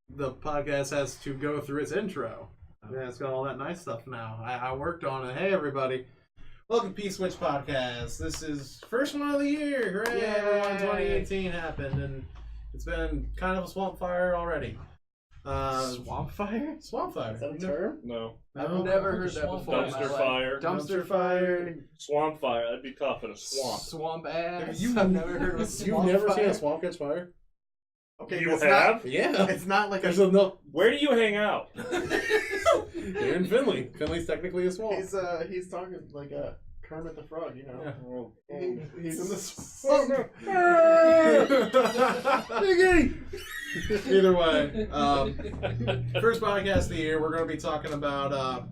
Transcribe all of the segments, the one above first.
The podcast has to go through its intro. Yeah, it's got all that nice stuff now. I worked on it. Hey, everybody. Welcome to P.Switch podcast. This is first one of the year. Hooray! Everyone, 2018 happened, and it's been kind of a Swampfire already. Swampfire? Swampfire. Is that a term? No. I've never heard that before. Dumpster fire. Dumpster fire. Swampfire. That'd be tough in a swamp. Swamp ass. I've never heard of a swamp You've never fire. seen a swamp catch fire? Okay, You it's have? Not, Yeah. it's not like There's a... no. Where do you hang out? You're in Finley. Finley's technically a swamp. He's talking like a Kermit the Frog, you know? Yeah. He's in the swamp. Either way, first podcast of the year, we're going to be talking about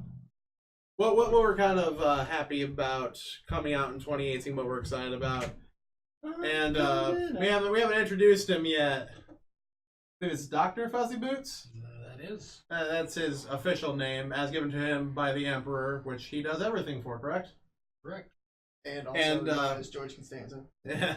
what we're kind of happy about coming out in 2018, what we're excited about, and we haven't introduced him yet. I think it's Dr. Fuzzy Boots. That is. That's his official name, as given to him by the Emperor, which he does everything for. Correct. Correct. And also is George Costanza. Yeah.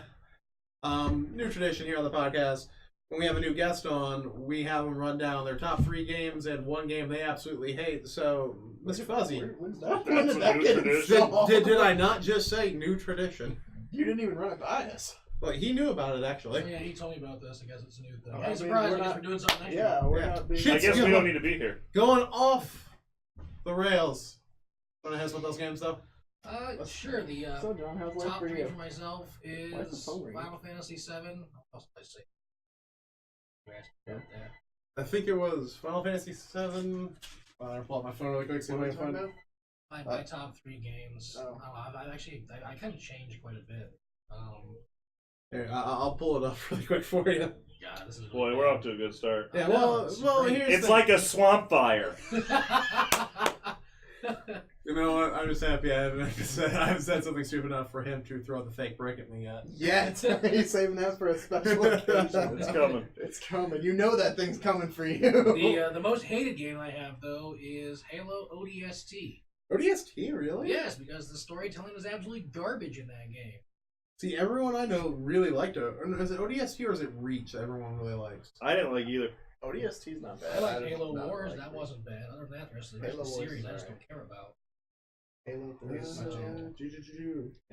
New tradition here on the podcast. When we have a new guest on, we have them run down their top 3 games and one game they absolutely hate. So, Mr. Fuzzy, When That's did a that new get tradition. installed? did I not just say new tradition? You didn't even run it by us. Well, he knew about it, Oh, actually. yeah, he told me about this. I guess it's a new thing. I I'm mean, surprised. we're I guess not- we're doing something next Yeah, year. we're Yeah. not being... Shit. I guess we don't need to be here. Going off the rails. Want to hit us with those games, though? Sure. The So, John, how's life top for 3 you? for myself Why is the is phone ringing? Final Fantasy VII. What else did I say? You asked me about that. I think it was Final Fantasy VII. I'll pull up my phone really quick, see if I can find it. My top 3 games. Oh. I kind of changed quite a bit. Here, I'll pull it up really quick for you. God, this is Boy, really we're bad. off to a good start. Yeah, I know, well, it's well, great. here's It's the... like a swamp fire. You know what? I'm just happy I haven't said something stupid enough for him to throw the fake brick at me yet. Yeah, he's saving that for a special occasion. It's coming. It's coming. You know that thing's coming for you. The most hated game I have though is Halo ODST. ODST, really? Yes, because the storytelling is absolutely garbage in that game. See, everyone I know really liked it. Is it ODST or is it Reach that everyone really likes? I didn't like either. ODST's not bad. I like did Halo not Wars. like That it. wasn't bad. Other than that, the rest of the Halo Wars series is I just alright. don't care about. Halo 3 This is and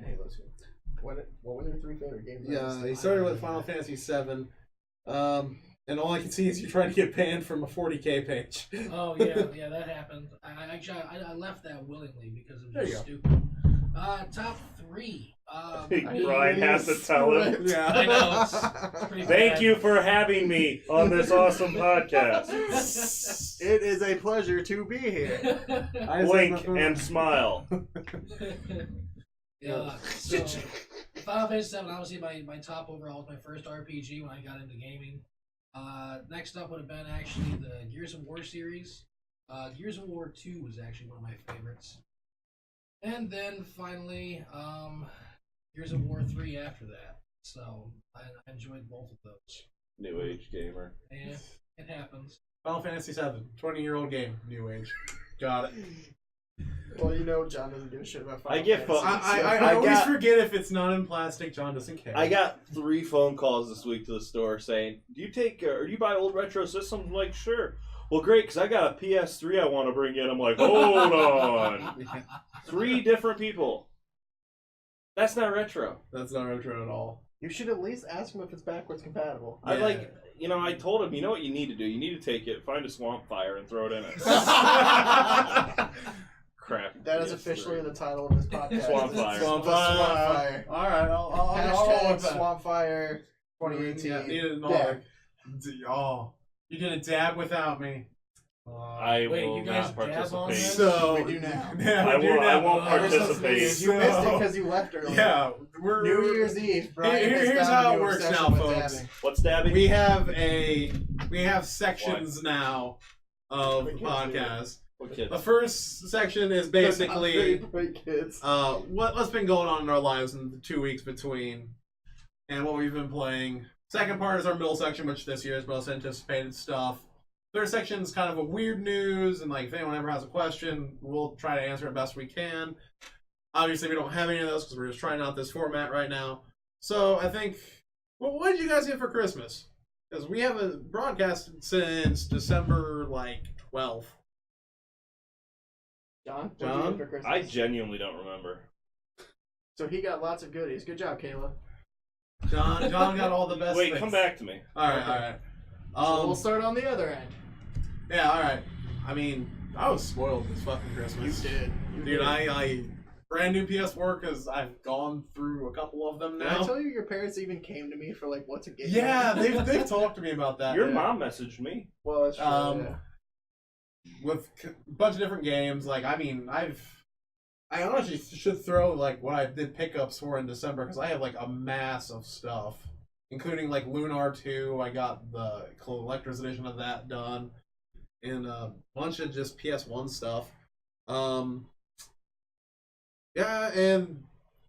Halo 2. What were your 3 favorite games? Yeah, he started with Final Fantasy VII. And all I can see is you trying to get banned from a 40K page. Oh yeah, that happened. I left that willingly because it There was you just go. stupid. Top 3. I think Brian has to tell him. Yeah. I know. It's pretty Thank bad. you for having me on this awesome podcast. It is a pleasure to be here. I said Blink nothing. and smile. Yeah. So Final Fantasy VII, obviously my top overall was my first RPG when I got into gaming. Next up would have been actually the Gears of War series. Gears of War 2 was actually one of my favorites. And then finally, Gears of War 3 after that. So I enjoyed both of those. New age gamer. And it happens. Final Fantasy VII, 20-year-old game, new age. Got it. Well, you know John doesn't give a shit about Final I get Fantasy, I so- always got- forget if it's not in plastic. John doesn't care. I got 3 phone calls this week to the store saying, "Do you take or do you buy old retro systems?" I'm like, "Sure." Well, great, because I got a PS3 I want to bring in. I'm like, hold on. 3 different people. That's not retro. That's not retro at all. You should at least ask him if it's backwards compatible. I Yeah. I told him, you know what you need to do? You need to take it, find a Swampfire, and throw it in it. Crap. That is officially the title of this podcast. Swampfire. Swampfire. All right, I'll Hashtag with that. Swampfire 2018. Yeah, need it Dab. all. You did a dab without me. I Wait, will you guys not dab on participate. this? So We do now. Yeah, I we do will- I now. won't Ever since participate. You missed it So- because you left early. Yeah, we're New Year's Eve, Brian. Here- has here's found how a it new works obsession now, with folks. dabbing. What's dabbing? we have sections now of the We can't podcast. What kids? The first section is Not basically very great kids. what's been going on in our lives in the 2 weeks between, and what we've been playing. Second part is our middle section, which this year is most anticipated stuff. Third section is kind of a weird news, and like if anyone ever has a question, we'll try to answer it best we can. Obviously, we don't have any of those because we're just trying out this format right now. So I think, well, what did you guys get for Christmas? Because we haven't broadcasted since December 12th. John, what did John? you get for Christmas? I genuinely don't remember. So he got lots of goodies. Good job, Kayla. John got all the best. Wait, things. come back to me. All right. So we'll start on the other end. Yeah, all right. I mean, I was spoiled this fucking Christmas. You did. Dude, I brand new PS4 because I've gone through a couple of them Did now. I tell you your parents even came to me for like what to get? Yeah, you? they've talked to me about that. Your yeah. mom messaged me. Well, that's true. Yeah. With a bunch of different games. Like, I mean, I honestly should throw like what I did pickups for in December because I have like a mass of stuff, including like Lunar 2. I got the collector's edition of that done, and a bunch of just PS1 stuff. Yeah, and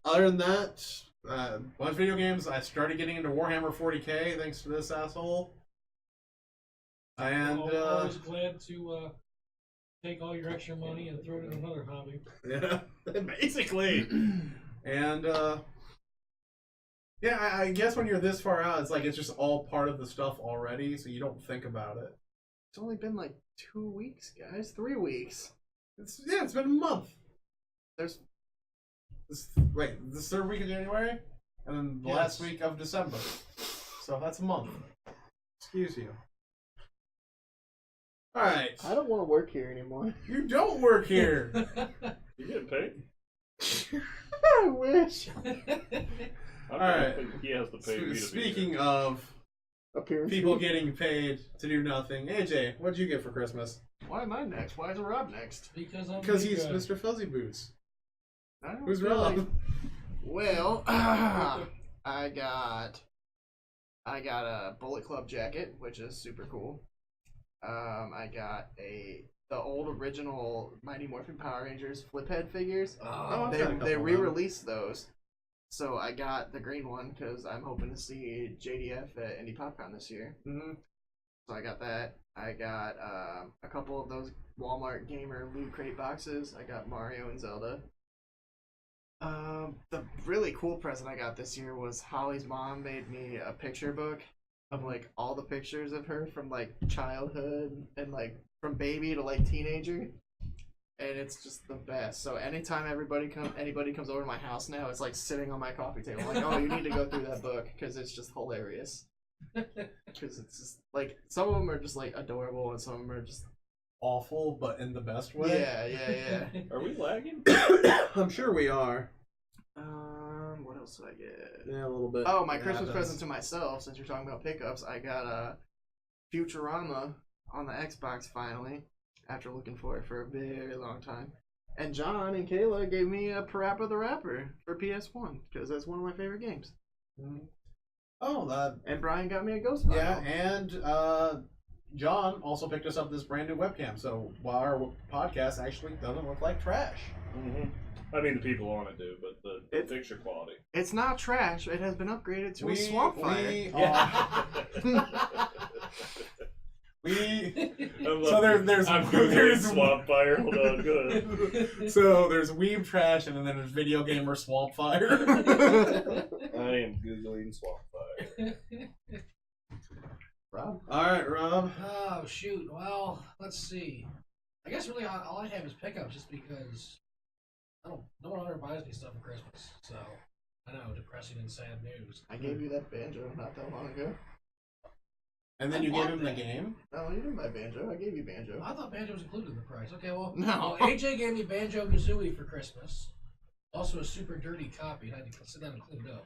other than that, a bunch of video games. I started getting into Warhammer 40k thanks to this asshole. And always glad to take all your extra money and throw it in another hobby. yeah, basically. And yeah, I guess when you're this far out, it's like it's just all part of the stuff already, so you don't think about it. It's only been like 2 weeks, guys. 3 weeks. It's been a month. There's This third week of January, and then the last week of December. So that's a month. Excuse you. All right. I don't want to work here anymore. You don't work here. You getting paid? I wish. All right. He has to pay me to be Speaking here. of Appearance. people getting paid to do nothing, AJ, what'd you get for Christmas? Why am I next? Why is Rob next? Because he's Mr. Fuzzy Boots. I don't Who's feel Rob? like- Well, I got a Bullet Club jacket, which is super cool. I got the old original Mighty Morphin Power Rangers flip head figures. Oh, I've they got a couple they of them. re-released those, so I got the green one because I'm hoping to see JDF at Indie PopCon this year. Mm-hmm. So I got that. I got a couple of those Walmart Gamer Loot Crate boxes. I got Mario and Zelda. The really cool present I got this year was Holly's mom made me a picture book of like all the pictures of her from like childhood and like from baby to like teenager, and it's just the best. So anytime anybody comes over to my house now, it's like sitting on my coffee table. I'm like, oh, you need to go through that book because it's just hilarious. Because it's just like some of them are just like adorable and some of them are just Awful, but in the best way. yeah. Are we lagging? I'm sure we are. What else did I get? Yeah, a little bit. Oh, my It Christmas happens. present to myself, since you're talking about pickups, I got a Futurama on the Xbox finally, after looking for it for a very long time. And John and Kayla gave me a Parappa the Rapper for PS1, because that's one of my favorite games. Mhm. Oh, And Brian got me a Ghost yeah, Bottle. and John also picked us up this brand new webcam, so while our podcast actually doesn't look like trash. Mm-hmm. I mean, the people on it do, but the It's- picture quality. It's not trash, it has been upgraded to a Swampfire. So there's I'm there's Swampfire. Hold on, good. so there's weeb trash and then there's video gamer Swampfire. I am googling Swampfire. Rob? All right, Rob. Oh shoot! Well, let's see. I guess really all I have is pickups, just because no one ever buys me stuff for Christmas. So I know, depressing and sad news. I gave you that banjo not that long ago. And then I you gave want him the that. game. No, you didn't buy banjo. I gave you banjo. I thought Banjo was included in the price. Okay, well, No. well, AJ gave me Banjo Kazooie for Christmas. Also a super dirty copy. I had to sit down and clean it up.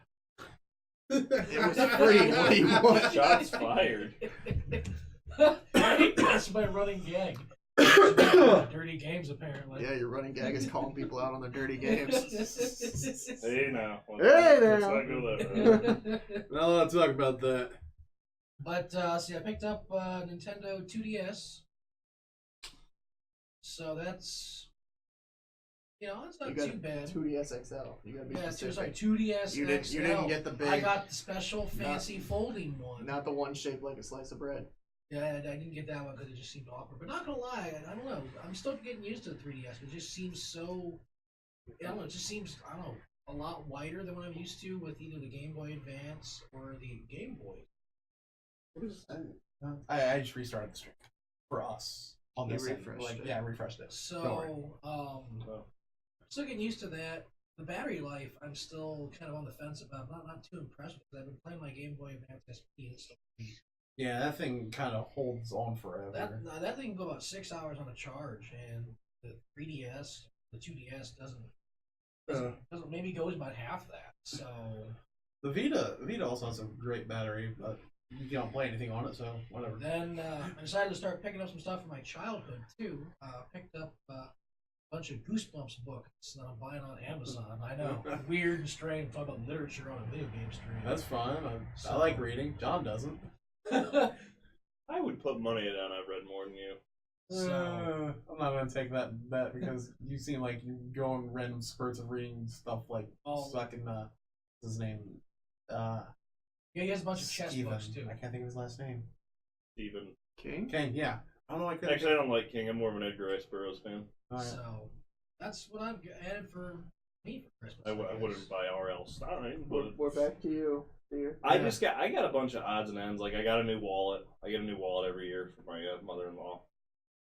It was free. What do you want? Shots fired. That's my running gag. Dirty games, apparently. Yeah, your running gag is calling people out on their dirty games. Hey now. Hey, Let's now. not go that route. Now let's talk about that. But see, I picked up Nintendo 2DS. So that's, it's not You got too bad. 2DS XL. You gotta be Yeah, specific. sorry, 2DS You XL. didn't get the big. I got the special fancy folding one. Not the one shaped like a slice of bread. Yeah, I didn't get that one because it just seemed awkward. But not gonna lie, I don't know. I'm still getting used to the 3DS. It just seems so I don't know, it just seems, I don't know, a lot wider than what I'm used to with either the Game Boy Advance or the Game Boy. I just restarted the stream for us on You this end. refreshed Like, it. yeah, I refreshed it. So, still getting used to that. The battery life, I'm still kind of on the fence about. Not too impressed because I've been playing my Game Boy Advance SP and stuff. Yeah, that thing kind of holds on forever. That thing can go about 6 hours on a charge, and the 3DS, the 2DS doesn't maybe goes about half that. So the Vita also has a great battery, but you don't play anything on it, so whatever. then I decided to start picking up some stuff from my childhood too. Picked up a bunch of Goosebumps books that I'm buying on Amazon. I know, weird and strange. Talk about literature on a video game stream. That's fine. I like reading. John doesn't. I would put money down. I've read more than you. So I'm not gonna take that bet because you seem like you go on random spurts of reading stuff like sucking. What's his name? yeah, he has a bunch of chess Steven. books too. I can't think of his last name. Stephen King? King. Yeah. I don't know. I couldn't. Actually, I don't like King. I'm more of an Edgar Rice Burroughs fan. Oh, yeah. So that's what I've added for me for Christmas. I wouldn't buy RL Stein, but We're back to you, dear. I got a bunch of odds and ends. Like I got a new wallet. I get a new wallet every year for my mother-in-law.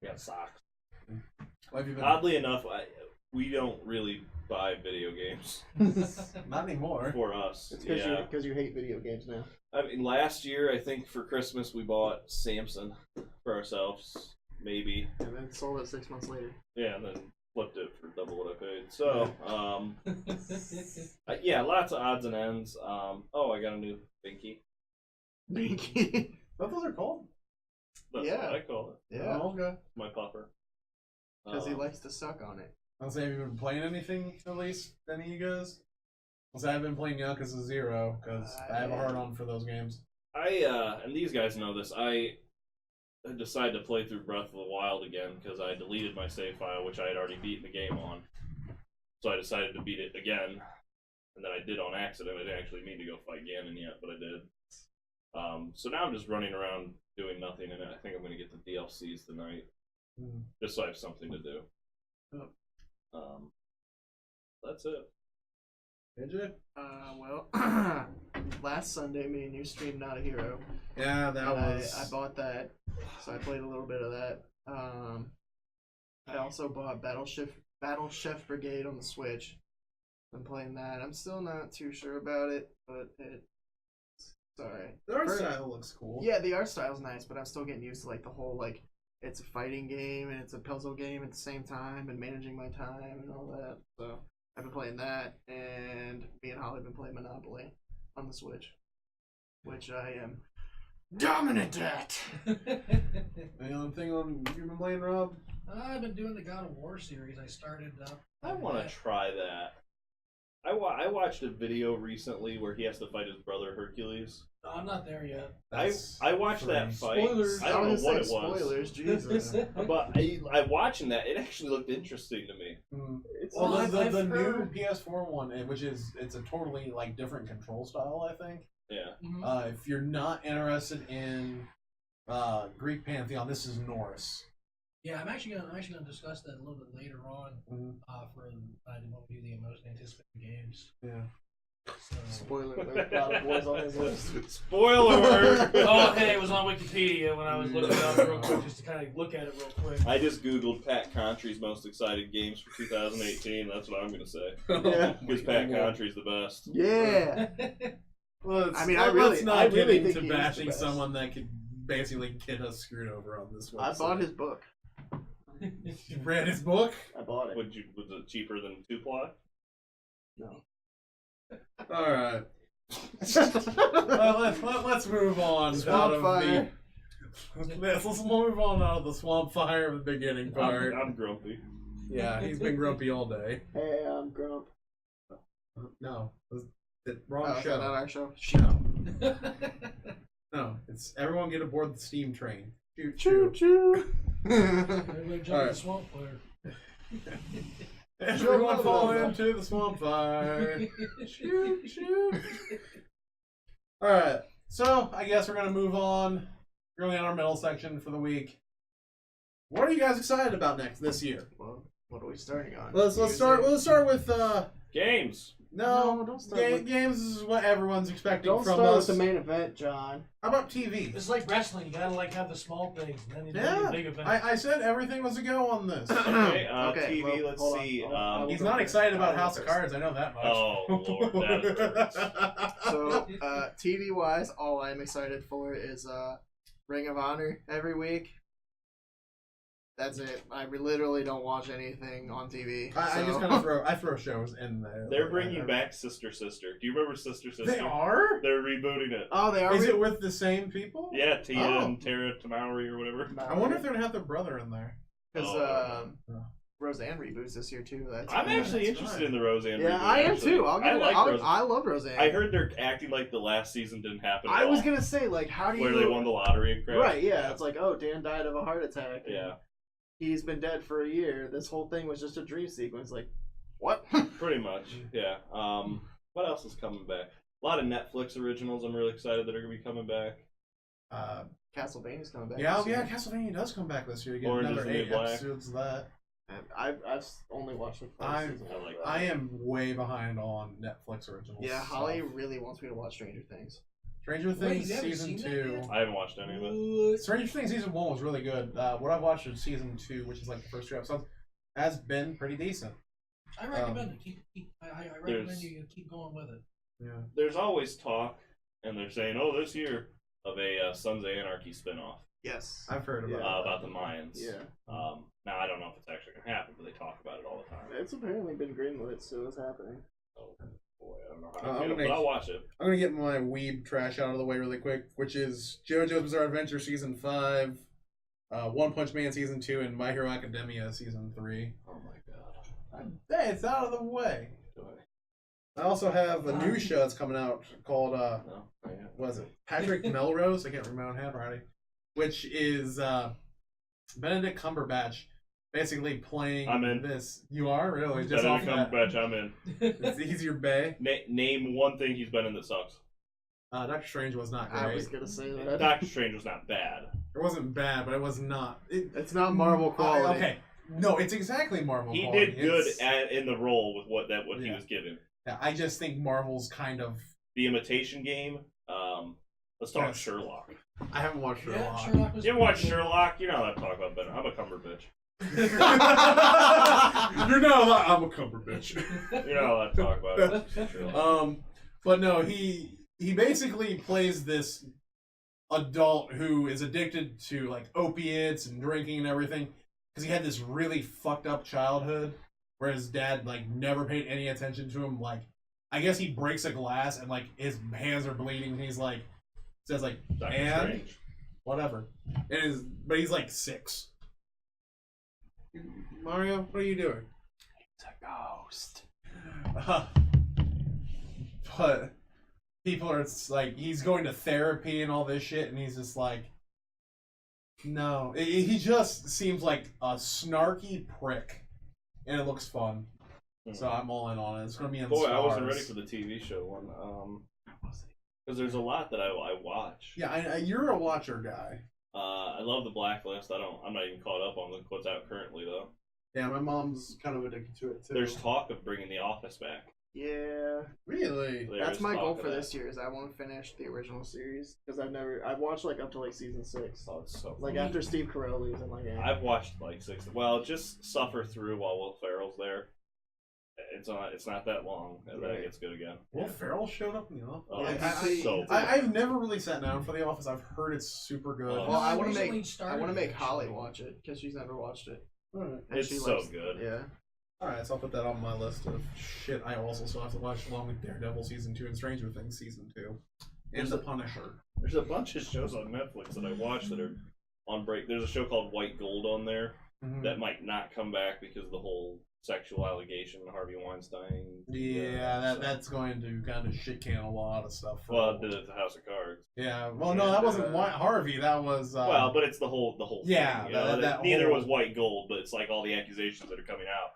I got socks. What have you been? Oddly enough, we don't really buy video games Not anymore. for us. It's Yeah. because you hate video games now. I mean, last year I think for Christmas we bought Samson for ourselves, maybe. And then sold it 6 months later. Yeah, and then flipped it for double what I paid. So, yeah, lots of odds and ends. Oh, I got a new Binky. Binky. What those are called? That's Yeah. what I call it. Yeah. Oh, okay. My puffer. Because he likes to suck on it. I'll say, have you been playing anything at least? Any of you guys? I'll say I've been playing Yakuza 0 because I have a hard on for those games. And these guys know this, I decided to play through Breath of the Wild again because I deleted my save file, which I had already beaten the game on. So I decided to beat it again, and then I did on accident. I didn't actually mean to go fight Ganon yet, but I did. So now I'm just running around doing nothing, and I think I'm going to get the DLCs tonight, just so I have something to do. That's it. Did you? Well, last Sunday, me and you streamed Not a Hero. Yeah, that was. I bought that, so I played a little bit of that. I also bought Battle Chef Brigade on the Switch. I'm playing that. I'm still not too sure about it, but it's alright. The art style looks cool. Yeah, the art style's nice, but I'm still getting used to like the whole like it's a fighting game and it's a puzzle game at the same time and managing my time and all that. So I've been playing that, and me and Holly have been playing Monopoly on the Switch, which I am dominant at. Any other thing you've been playing, Rob? I've been doing the God of War series. I started up. I want to try that. I watched a video recently where he has to fight his brother Hercules. No, I'm not there yet. I watched that fight. Spoilers. I don't know what it was. Spoilers, Jesus. But I watching that, it actually looked interesting to me. It's Well, I've the new heard- PS4 one, which it's a totally like different control style, I think. Yeah. Mhm. If you're not interested in Greek pantheon, this is Norse. Yeah, I'm actually gonna discuss that a little bit later on. For what will be the most anticipated games. Yeah. So. Spoiler alert, God of War's on his list. Spoiler alert! Oh, hey, it was on Wikipedia when I was looking it up real quick, just to kind of look at it real quick. I just googled Pat Contry's most excited games for 2018. That's what I'm gonna say. Yeah. Because Pat Contry's the best. Yeah. Well, I mean, let's not I get really into think he is the bashing best. someone that could basically get us screwed over on this website. I bought his book. You read his book? I bought it. Was it cheaper than 2-ply? No. All right. Let's move on. Swampfire. Let's move on out of the Swampfire of the beginning part. I'm grumpy. Yeah, he's been grumpy all day. Hey, I'm Grump. No, wrong Oh, is show. that not our show? No, no, it's everyone get aboard the steam train. Choo Choo choo. choo. Everybody jump in Alright. the swamp fire. Everyone fall into the Swampfire. Choo choo. All right, so I guess we're gonna move on. Really on our middle section for the week. What are you guys excited about this year? Well, What are we starting on? Let's start with Games. No, don't start with... games is what everyone's expecting Don't from start us. with the main event, John. How about TV? It's like wrestling. You gotta like have the small things, and then you do Yeah, the big event. I said everything was a go on this. Okay, Okay, TV, well, let's hold on, see. hold on. He's not excited about House of Cards. I know that much. Oh, Lord, that hurts. So, TV-wise, all I'm excited for is Ring of Honor every week. That's it. I literally don't watch anything on TV. I just kind of throw shows in there. They're bringing back Sister Sister. Do you remember Sister Sister? They are? They're rebooting it. Oh, they are. Is it with the same people? Yeah, Tia Oh. and Tara Tamari or whatever. I wonder if they're gonna have their brother in there. Because Oh. Roseanne reboots this year too. That's I'm actually that's interested right. in the Roseanne. Yeah, reboot, I am actually. too. I like Roseanne. I love Roseanne. I heard they're acting like the last season didn't happen. At I was all, gonna say, like, how do you? where they won the lottery and crap. Right? Yeah, it's like, oh, Dan died of a heart attack. Yeah, He's been dead for a year. This whole thing was just a dream sequence. Like, what? pretty much. Yeah. What else is coming back? A lot of Netflix originals. I'm really excited that are gonna be coming back. Castlevania's coming back. Yeah, this year. Castlevania does come back this year. You get Orange is another the New 8 Black. episodes of that. And I've only watched the first season. I like I am way behind on Netflix originals. Yeah, Holly stuff. really wants me to watch Stranger Things. Stranger Wait, Things you haven't season seen that 2. yet? I haven't watched any of it. Stranger Things season 1 was really good. What I've watched is season 2, which is like the first 2 episodes, has been pretty decent. I recommend it. I recommend there's- you keep going with it. Yeah. There's always talk, and they're saying, "Oh, this year of a Sons of Anarchy spinoff Yes. I've heard about Yeah. that. about the Mayans." Yeah. Now I don't know if it's actually gonna happen, but they talk about it all the time. It's apparently been greenlit, so it's happening. Oh boy, I don't know how I'm to feel, gonna- but I'll watch it. I'm gonna get my weeb trash out of the way really quick, which is JoJo's Bizarre Adventure season 5, One Punch Man season 2, and My Hero Academia season 3. Oh my god. Hey, it's out of the way. Go ahead. I also have a new show that's coming out called No, not yet. what is it? Patrick Melrose. I can't remember my own handwriting. Which is Benedict Cumberbatch basically playing I'm in. this. You are really just off Benedict that. Cumberbatch, I'm in. He's your bae. Name one thing he's been in that sucks. Doctor Strange was not I great. was gonna say that. Doctor Strange was not bad. It wasn't bad, but it was not. It's not Marvel quality. Okay, no, it's exactly Marvel. He quality. did good It's- in the role with what he Yeah. was given. Yeah, I just think Marvel's kind of. The Imitation Game. Let's talk Yes. Sherlock. I haven't watched Yeah, Sherlock. Sherlock was You ever watch pretty good. Sherlock? You're not allowed to talk about Ben. I'm a Cumberbitch. You're not allowed. I'm a Cumberbitch. You're not allowed to talk about it. Sherlock. But no, he basically plays this adult who is addicted to like opiates and drinking and everything because he had this really fucked up childhood where his dad like never paid any attention to him. Like, I guess he breaks a glass and like his hands are bleeding and he's like says like Doctor and Strange. whatever. But he's like 6. Mario, what are you doing? It's a ghost. But people are like, he's going to therapy and all this shit, and he's just like, no. He just seems like a snarky prick, and it looks fun. So I'm all in on it. It's going to be on Boy, Stars. I wasn't ready for the TV show one. Because there's a lot that I watch. Yeah, you're a watcher guy. I love the Blacklist. I'm not even caught up on what's out currently though. Yeah, my mom's kind of addicted to it too. There's talk of bringing The Office back. Yeah. Really? There That's is my talk goal of for that. this year is I want to finish the original series because I've watched like up to like season 6. Oh, it's so Like funny. after Steve Carell leaves, I'm like, yeah. I've watched like 6. Well, just suffer through while Will Ferrell's there. It's not that long, and then it Right. gets good again. Will Ferrell showed up in the office. Oh, Yeah, it's I- so good. I've never really sat down for The Office. I've heard it's super good. Oh. Well, I want to recently make started it, Holly actually. watch it because she's never watched it. Alright. And It's she so likes- good. Yeah. Alright, so I'll put that on my list of shit I also still have to watch along with Daredevil Season 2 and Stranger Things Season 2. And There's The a- Punisher. There's a bunch of shows on Netflix that I watch that are on break. There's a show called White Gold on there Mhm. that might not come back because of the whole sexual allegation Harvey Weinstein. Yeah, so- that's going to kind of shit can a lot of stuff. For Well, it did it at the House of Cards. yeah, well, no, that wasn't And, Harvey. That was. Well, but it's the whole yeah, thing. You know, that neither whole- was White Gold, but it's like all the accusations that are coming out.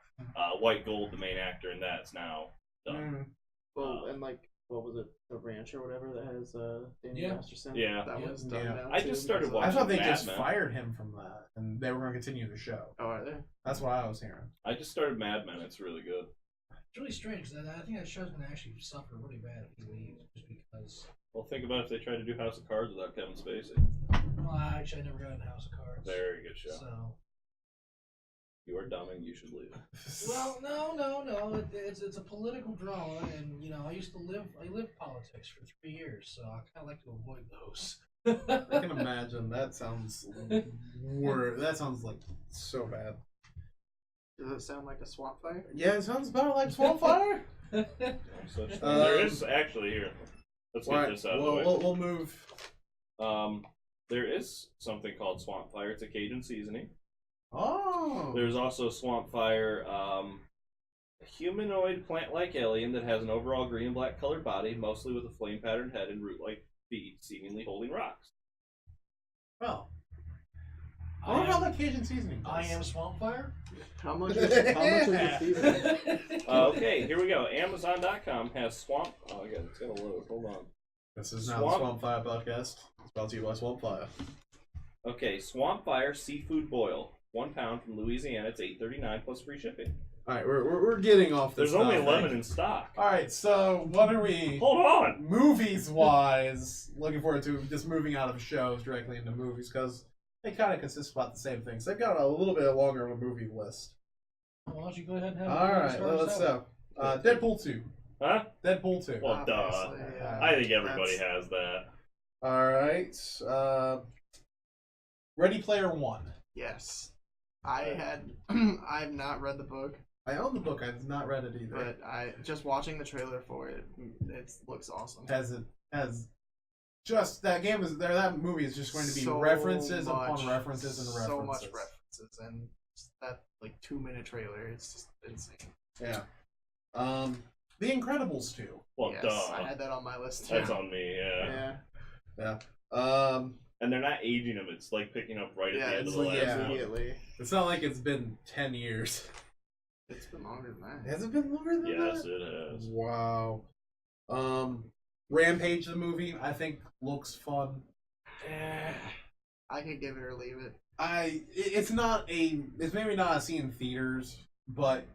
White Gold, the main actor in that's now done. Mm. Well, and like what was it, the ranch or whatever that has Danny Yeah. Masterson. Yeah. That Yeah. one's done Yeah. now. I too, just started because of- I thought they Mad just Men. fired him from that, and they were going to continue the show. Oh, are they? That's what I was hearing. I just started Mad Men. It's really good. It's really strange that I think that show's gonna actually suffer really bad if he leaves, just because. Well, think about if they tried to do House of Cards without Kevin Spacey. Well, actually, I never got into House of Cards. Very good show. So. You are dumb and you should leave. Well, no. It's a political drama, and I I lived politics for 3 years, so I kind of like to avoid those. I can imagine. That sounds that sounds like so bad. Does it sound like a Swampfire? Yeah, it sounds about like Swampfire. There is actually here. Let's get this out of the way. We'll move. There is something called Swampfire. It's a Cajun seasoning. Oh. There's also Swampfire, a humanoid plant-like alien that has an overall green and black colored body, mostly with a flame-patterned head and root-like feet, seemingly holding rocks. Well. I wonder how that Cajun seasoning I tastes. am Swampfire. How much is the season? Okay, here we go. Amazon.com has Swamp. Oh, again, it's gonna load. Hold on. This is now the Swampfire podcast. It's brought to you by Swampfire. Okay, Swampfire Seafood Boil. 1 pound from Louisiana. It's $8.39 plus free shipping. All right, we're getting off this. There's only topic. 11 in stock. All right, so what are we? Hold on. Movies wise, looking forward to just moving out of shows directly into movies because they kind of consist about the same things. They've got a little bit longer of a movie list. Why don't you go ahead and have All right, let's go. Deadpool 2. Huh? Deadpool 2. Well, duh. Obviously, yeah. I think everybody has that. All right. Ready Player One. Yes. I've not read the book, I own the book. I've not read it either. but I just watching the trailer for it. It looks awesome. Has just that game is there. That movie is just going to be So references much- upon references and references. So much references, and that 2-minute trailer. It's just insane. Yeah. The Incredibles 2. Well, Yes, duh. I had that on my list too. That's on me, yeah. Yeah. And they're not aging them. It's like picking up right Yeah, at the end it's of the like last one. immediately. It's not like it's been 10 years. It's been longer than that. Has it been longer than Yes, that? it has. Wow. Rampage the movie I think looks fun. I could give it or leave it. It's maybe not a scene in theaters, but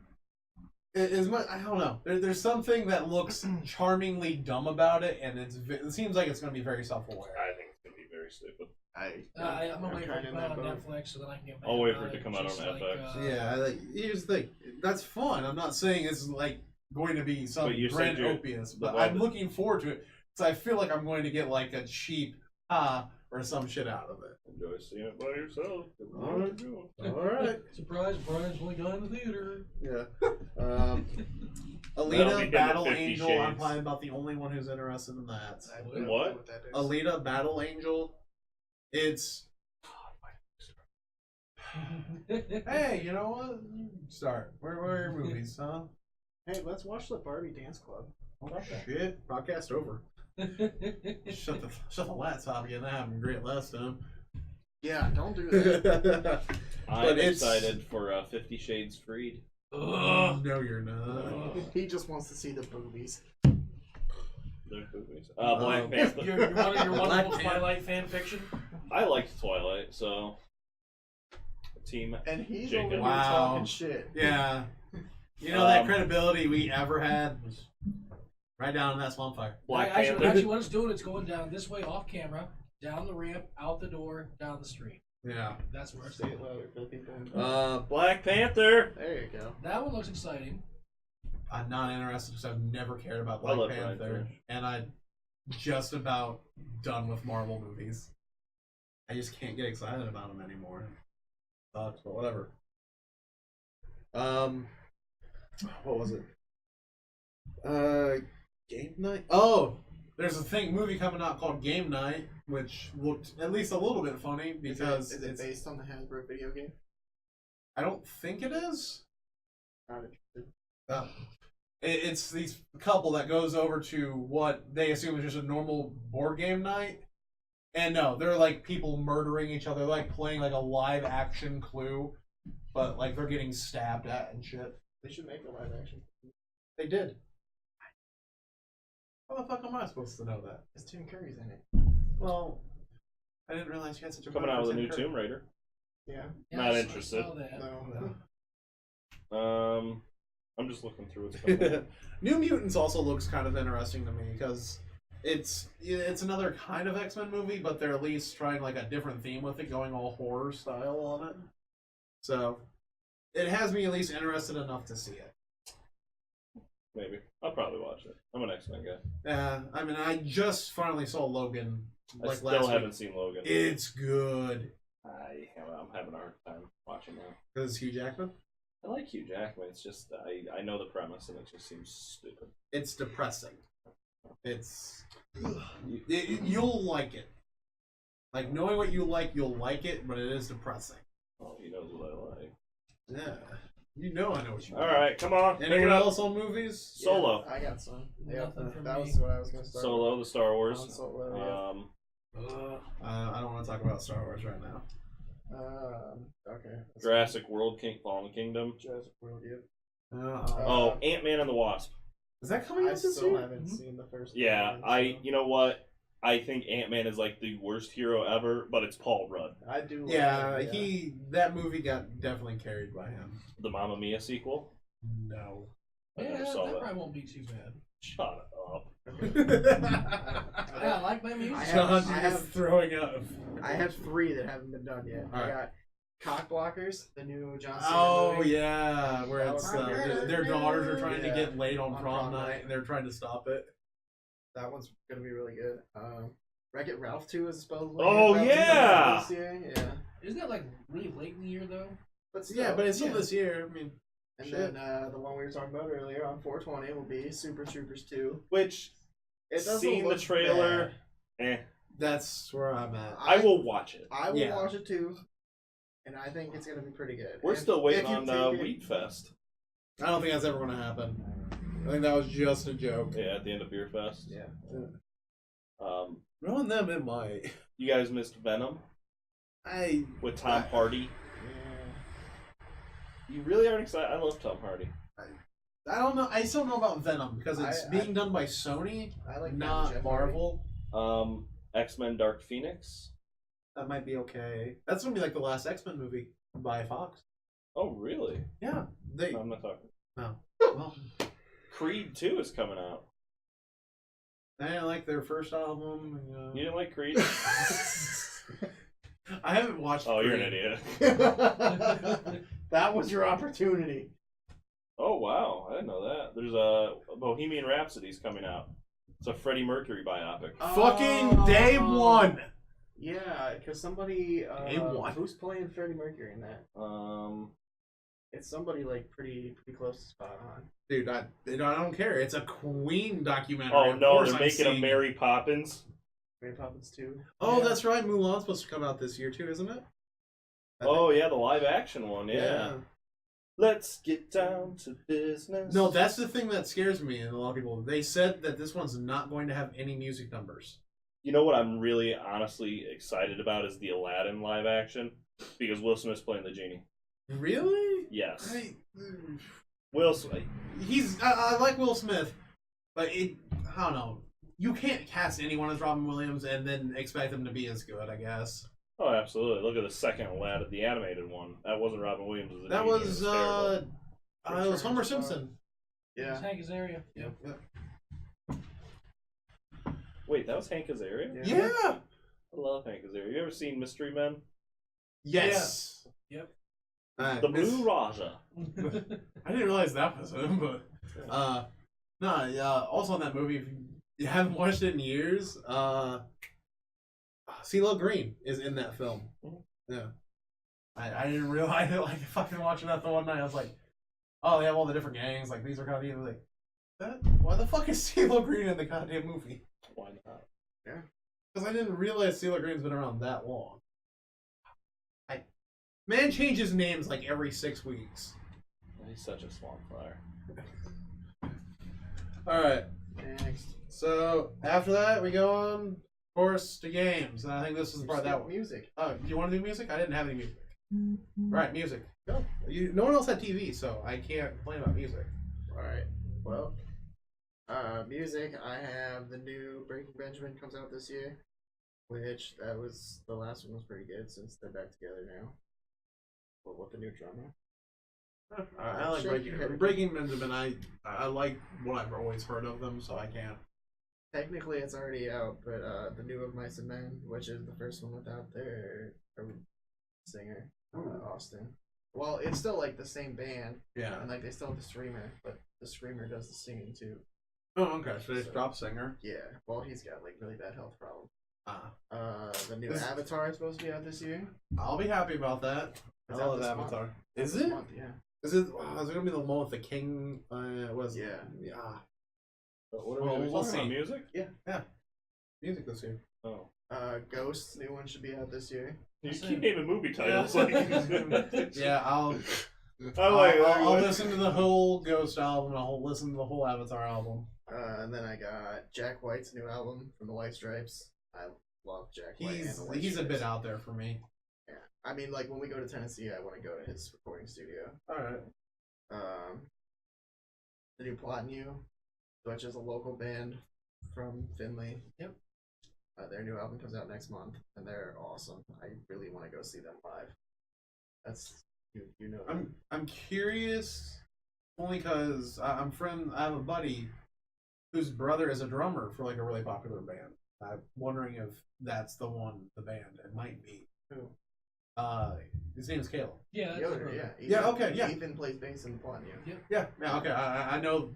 I don't know. There's something that looks charmingly dumb about it, and it seems like it's going to be very self-aware. I think it's going to be very stupid. I'm gonna wait for it to come out on boat. Netflix so that I can get. I'll wait mad for it about to come out just on FX. Yeah, here's the thing. That's fun. I'm not saying it's like going to be some But you said grand you're opius, but above I'm it. looking forward to it because I feel like I'm going to get like a cheap or some shit out of it. Enjoy seeing it by yourself. All right. All right. Surprise! Brian's only gone to the theater. Yeah. That'll be Alita him Battle at 50 Angel. Shades. I'm probably about the only one who's interested in that. I have no What? clue what that is. Alita Battle Angel. It's hey, you know what? Start. Where are your movies, huh? Hey, let's watch the Barbie Dance Club. Oh shit! Podcast over. Shut the laptop again. I having great last time. Yeah, don't do that. I'm But it's- excited for 50 Shades Freed. Ugh. No, you're not. He just wants to see the boobies. There's movies. Black Panther. You're one Black wonderful Panther. Twilight fan fiction. I liked Twilight, so team. And he's Jacob. over here Wow. talking shit. Yeah. You know that Um, credibility we ever had was right down in that Swampfire. Black actually, Panther. what it's doing, it's going down this way off camera, down the ramp, out the door, down the street. Yeah. That's where it's Say going. it louder for the people. Black Panther. There you go. That one looks exciting. I'm not interested because I've never cared about I Black love Brian Panther, Fish. and I'm just about done with Marvel movies. I just can't get excited about them anymore. Sucks, but whatever. What was it? Game Night. Oh, there's a movie coming out called Game Night, which looked at least a little bit funny because is it it's. based on the Hasbro video game? I don't think it is. Not interested. It's these couple that goes over to what they assume is just a normal board game night. And no, they're like people murdering each other, like playing like a live action Clue, but like they're getting stabbed at and shit. They should make a live action. They did. the fuck am I supposed to know that? It's Tim Curry's in it. Well, I didn't realize you had such a Coming bug out for with a Tim new Curry. Tomb Raider. Yeah. Not I interested. saw that. No. I'm just looking through what's coming out. New Mutants also looks kind of interesting to me because it's another kind of X-Men movie, but they're at least trying like a different theme with it, going all horror style on it. So it has me at least interested enough to see it. Maybe. I'll probably watch it. I'm an X-Men guy. I mean, I just finally saw Logan I like still last haven't week. seen Logan. It's good. I'm having a hard time watching that. Because it's Hugh Jackman. I like Hugh Jackman. It's just I know the premise and it just seems stupid. It's depressing. You'll like it. Like knowing what you like, you'll like it, but it is depressing. Oh, he knows what I like. Yeah, you know I know what you. All right, come on. Pick Anyone it up. else on movies? Solo. Yeah, I got some. Nothing from that me. was what I was gonna start. Solo, the Star Wars. On Solo, yeah. I don't want to talk about Star Wars right now. Okay. Jurassic World, Fallen Kingdom. Jurassic World, yeah. Oh, Ant-Man and the Wasp. Is that coming I out this still year? haven't seen the first Yeah, one, you know what? I think Ant-Man is like the worst hero ever, but it's Paul Rudd. I do. Like Yeah, it, that movie got definitely carried by him. The Mamma Mia sequel. No. I Yeah, never that saw that. probably won't be too bad. Shut up. Yeah, I like my music. John I is have- throwing up. I have 3 that haven't been done yet. I Alright. got Cock Blockers, the new John Cena Oh movie. yeah, where That it's was their daughters are trying to Yeah. get laid on On prom prom night, night. and they're trying to stop it. That one's gonna be really good. Wreck-It Ralph 2 is supposedly. Oh, about to come out yeah! this year. Yeah. Isn't that like really late in the year though? But still, Yeah, but it's still yeah. this year. I mean, And shit. then the one we were talking about earlier on 420 will be Super Troopers 2. Which, It doesn't seeing the look trailer, bad. That's where I'm at. I will watch it. I will Yeah. watch it too, and I think it's gonna be pretty good. We're If- still waiting if you on take it- Weed Fest. I don't think that's ever going to happen. I think that was just a joke. Yeah, at the end of Beer Fest. Yeah. Knowing them, it might. You guys missed Venom with Tom Hardy. Yeah. You really aren't excited? I love Tom Hardy. I don't know. I still know about Venom because it's being done by Sony, I like not Jeff Marvel. X-Men Dark Phoenix. That might be okay. That's gonna be like the last X-Men movie by Fox. Oh, really? Yeah, they. No, I'm not talking. No. Well, Creed 2 is coming out. I didn't like their first album. You didn't like Creed? I haven't watched. Oh, you're an Creed. idiot. That was your opportunity. Oh, wow. I didn't know that. There's a Bohemian Rhapsody's coming out. It's a Freddie Mercury biopic. Fucking day one. Yeah, because somebody. Day one. Who's playing Freddie Mercury in that? It's somebody like pretty close to spot on. Dude, I don't care. It's a Queen documentary. Oh, Of no, course they're I'm making a seeing Mary Poppins. Mary Poppins 2. Oh, Yeah. that's right. Mulan's supposed to come out this year too, isn't it? Oh, yeah, the live action one, yeah. Yeah. Let's get down to business. No, that's the thing that scares me and a lot of people. They said that this one's not going to have any music numbers. You know what I'm really honestly excited about is the Aladdin live action because Will Smith's playing the genie. Really? Yes. I like Will Smith, but I don't know. You can't cast anyone as Robin Williams and then expect them to be as good, I guess. Oh, absolutely. Look at the second Aladdin, the animated one. That wasn't Robin Williams as a That genie. was terrible. it was Homer Simpson. Yeah. Hank Azaria. Yep. Wait, that was Hank Azaria? Yeah. I love Hank Azaria. You ever seen Mystery Men? Yes. Yep. The Blue Raja. I didn't realize that was him, but also in that movie, if you haven't watched it in years, CeeLo Green is in that film. Yeah. I didn't realize it, like fucking watching that the one night. I was like, oh, they have all the different gangs, like these are kind of like that. Why the fuck is CeeLo Green in the goddamn movie? Why not? Because I didn't realize CeeLo Green's been around that long. Man changes names like every 6 weeks. He's such a Swampfire. Alright, Next. so after that we go on, of course, to games. And I think this is the part that one. Music. Oh, do you want to do music? I didn't have any music. Right, music. Go. No one else had TV, so I can't complain about music. Alright. Well, Music, I have the new Breaking Benjamin comes out this year, which the last one was pretty good since they're back together now. But with the new drummer. I like Breaking Benjamin. I like what I've always heard of them, so I can't. Technically, it's already out, but the new Of Mice and Men, which is the first one without their singer, Austin. Well, it's still like the same band, Yeah. and like they still have the Screamer, but the Screamer does the singing too. Oh, okay. So they dropped singer. Yeah, well, he's got like really bad health problems. Ah. The new Avatar is supposed to be out this year. I'll be happy about that. I It's love out this Avatar. month. Is This it? month, yeah. Is it? Is it gonna be the one with the king? Was Yeah. Yeah. But what Well, are we we'll talking about? see. Music? Music this year. Oh. Ghost's new one should be out this year. You That's keep it. naming movie titles. Yeah. Like, Yeah, I'll I'll listen to the whole Ghost album. I'll listen to the whole Avatar album. And then I got Jack White's new album from the White Stripes. I love Jack White. And the White He's a Stripes. bit out there for me. Yeah, I mean, like when we go to Tennessee, I want to go to his recording studio. All right. The new Plot New, which is a local band from Finley. Yep. Their new album comes out next month, and they're awesome. I really want to go see them live. That's you know. I'm curious, only because I have a buddy whose brother is a drummer for like a really popular band. I'm wondering if that's the band. It might be. Who? His name is Caleb. Yeah, that's Yoder, the yeah. Yeah, okay, yeah. Ethan plays bass in the Plot New. Yeah, okay. I know.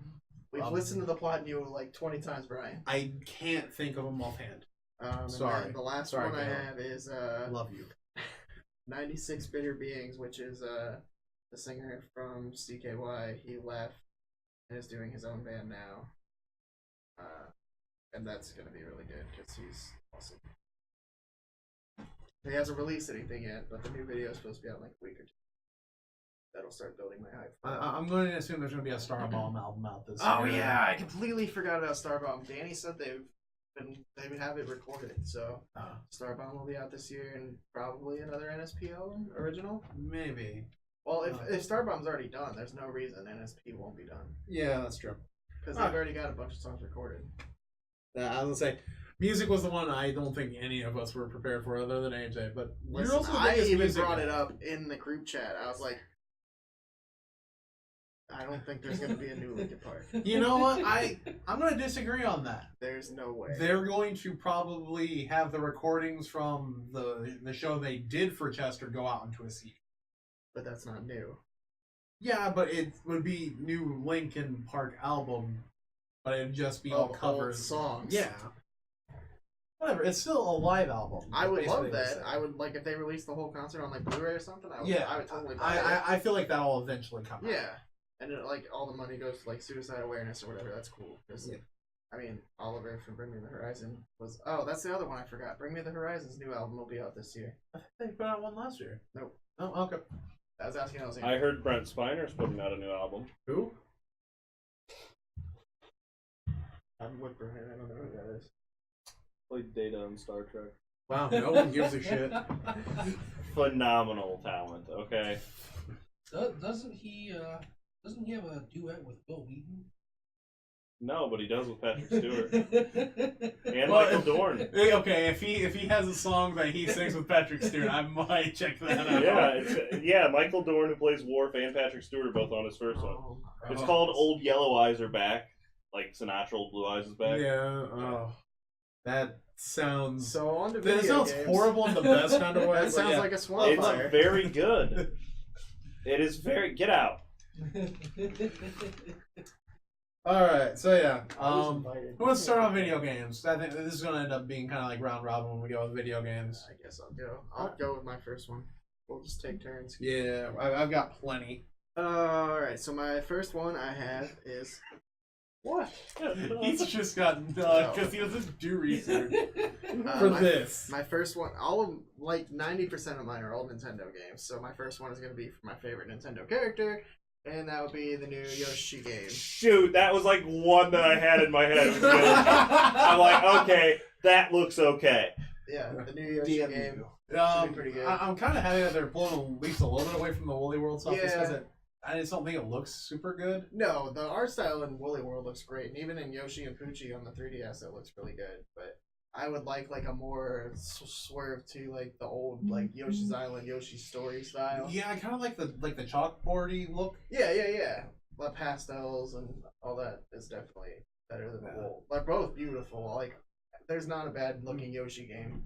We've listened to the Plot New like 20 times, Brian. I can't think of them offhand. And Sorry. then the last Sorry, one I Caleb. have is I love you. 96 Bitter Beings, which is the singer from CKY. He left and is doing his own band now. And that's going to be really good because he's awesome. He hasn't released anything yet, but the new video is supposed to be out in like a week or two. That'll start building my hype. I'm going to assume there's going to be a Starbomb album out this Oh year. yeah, I completely forgot about Starbomb. Danny said they have it recorded, so Starbomb will be out this year and probably another NSP album original. Maybe. Well, if Starbomb's already done, there's no reason NSP won't be done Yeah, that's true. because they've already got a bunch of songs recorded. I was going to say, music was the one I don't think any of us were prepared for other than AJ, but Listen, you're also the I biggest even music brought guy. it up in the group chat. I was like, I don't think there's going to be a new Linkin Park. You know what? I'm going to disagree on that. There's no way. They're going to probably have the recordings from the show they did for Chester go out into a CD. But that's not new. Yeah, but it would be new Linkin Park album, but it'd just be all Of covers. old songs. Yeah. Whatever. It's still a live album. I would basically love what that. it's I would like if they released the whole concert on like Blu-ray or something. I would totally buy saying. it. I feel like that'll eventually come out. Yeah, and it, like all the money goes to like suicide awareness or whatever. That's cool. 'Cause, Yeah. I mean, Oliver from Bring Me the Horizon was. Oh, that's the other one I forgot. Bring Me the Horizon's new album will be out this year. I think they put out one last year. Nope. Oh, okay. I was asking. I was I heard Brent Spiner's putting out a new album. Who? I'm with Brian. I don't know who that is. Played Data on Star Trek. Wow, no one gives a shit. Phenomenal talent, okay? Doesn't he have a duet with Bill Wheaton? No, but he does with Patrick Stewart. And Well, Michael Dorn. Okay, if he has a song that he sings with Patrick Stewart, I might check that out. Yeah, Michael Dorn, who plays Worf, and Patrick Stewart are both on his first one. It's called Old Yellow Eyes Are Back. Like Sinatra, Old Blue Eyes is back. Yeah. Oh, that sounds. So on to That video sounds games. horrible in the best kind of way. That but sounds yeah. like a It's Swampfire. very good. It is very. Get out. All right, so yeah. I was invited. Who wants to start on video games? I think this is gonna end up being kind of like round robin when we go with video games. I guess I'll go. I'll go with my first one. We'll just take turns. Yeah, I've got plenty. Alright, so my first one I have is. What? He's just gotten because he doesn't do research for my, this. My first one, all of like 90% of mine are all Nintendo games. So my first one is going to be for my favorite Nintendo character, and that would be the new Yoshi game. Shoot, that was like one that I had in my head. I'm like, okay, that looks okay. Yeah, the new Yoshi game. Should be pretty good. I'm kind of happy that they're pulling at least a little bit away from the Woolly World stuff. Just 'cause Yeah. it I just don't think it looks super good. No, the art style in Woolly World looks great, and even in Yoshi and Poochie on the 3DS, it looks really good. But I would like a more swerve to like the old like Yoshi's Island, Yoshi's Story style. Yeah, I kind of like the chalkboardy look. Yeah. The pastels and all that is definitely better than the old. They're both beautiful. Like, there's not a bad looking Yoshi game.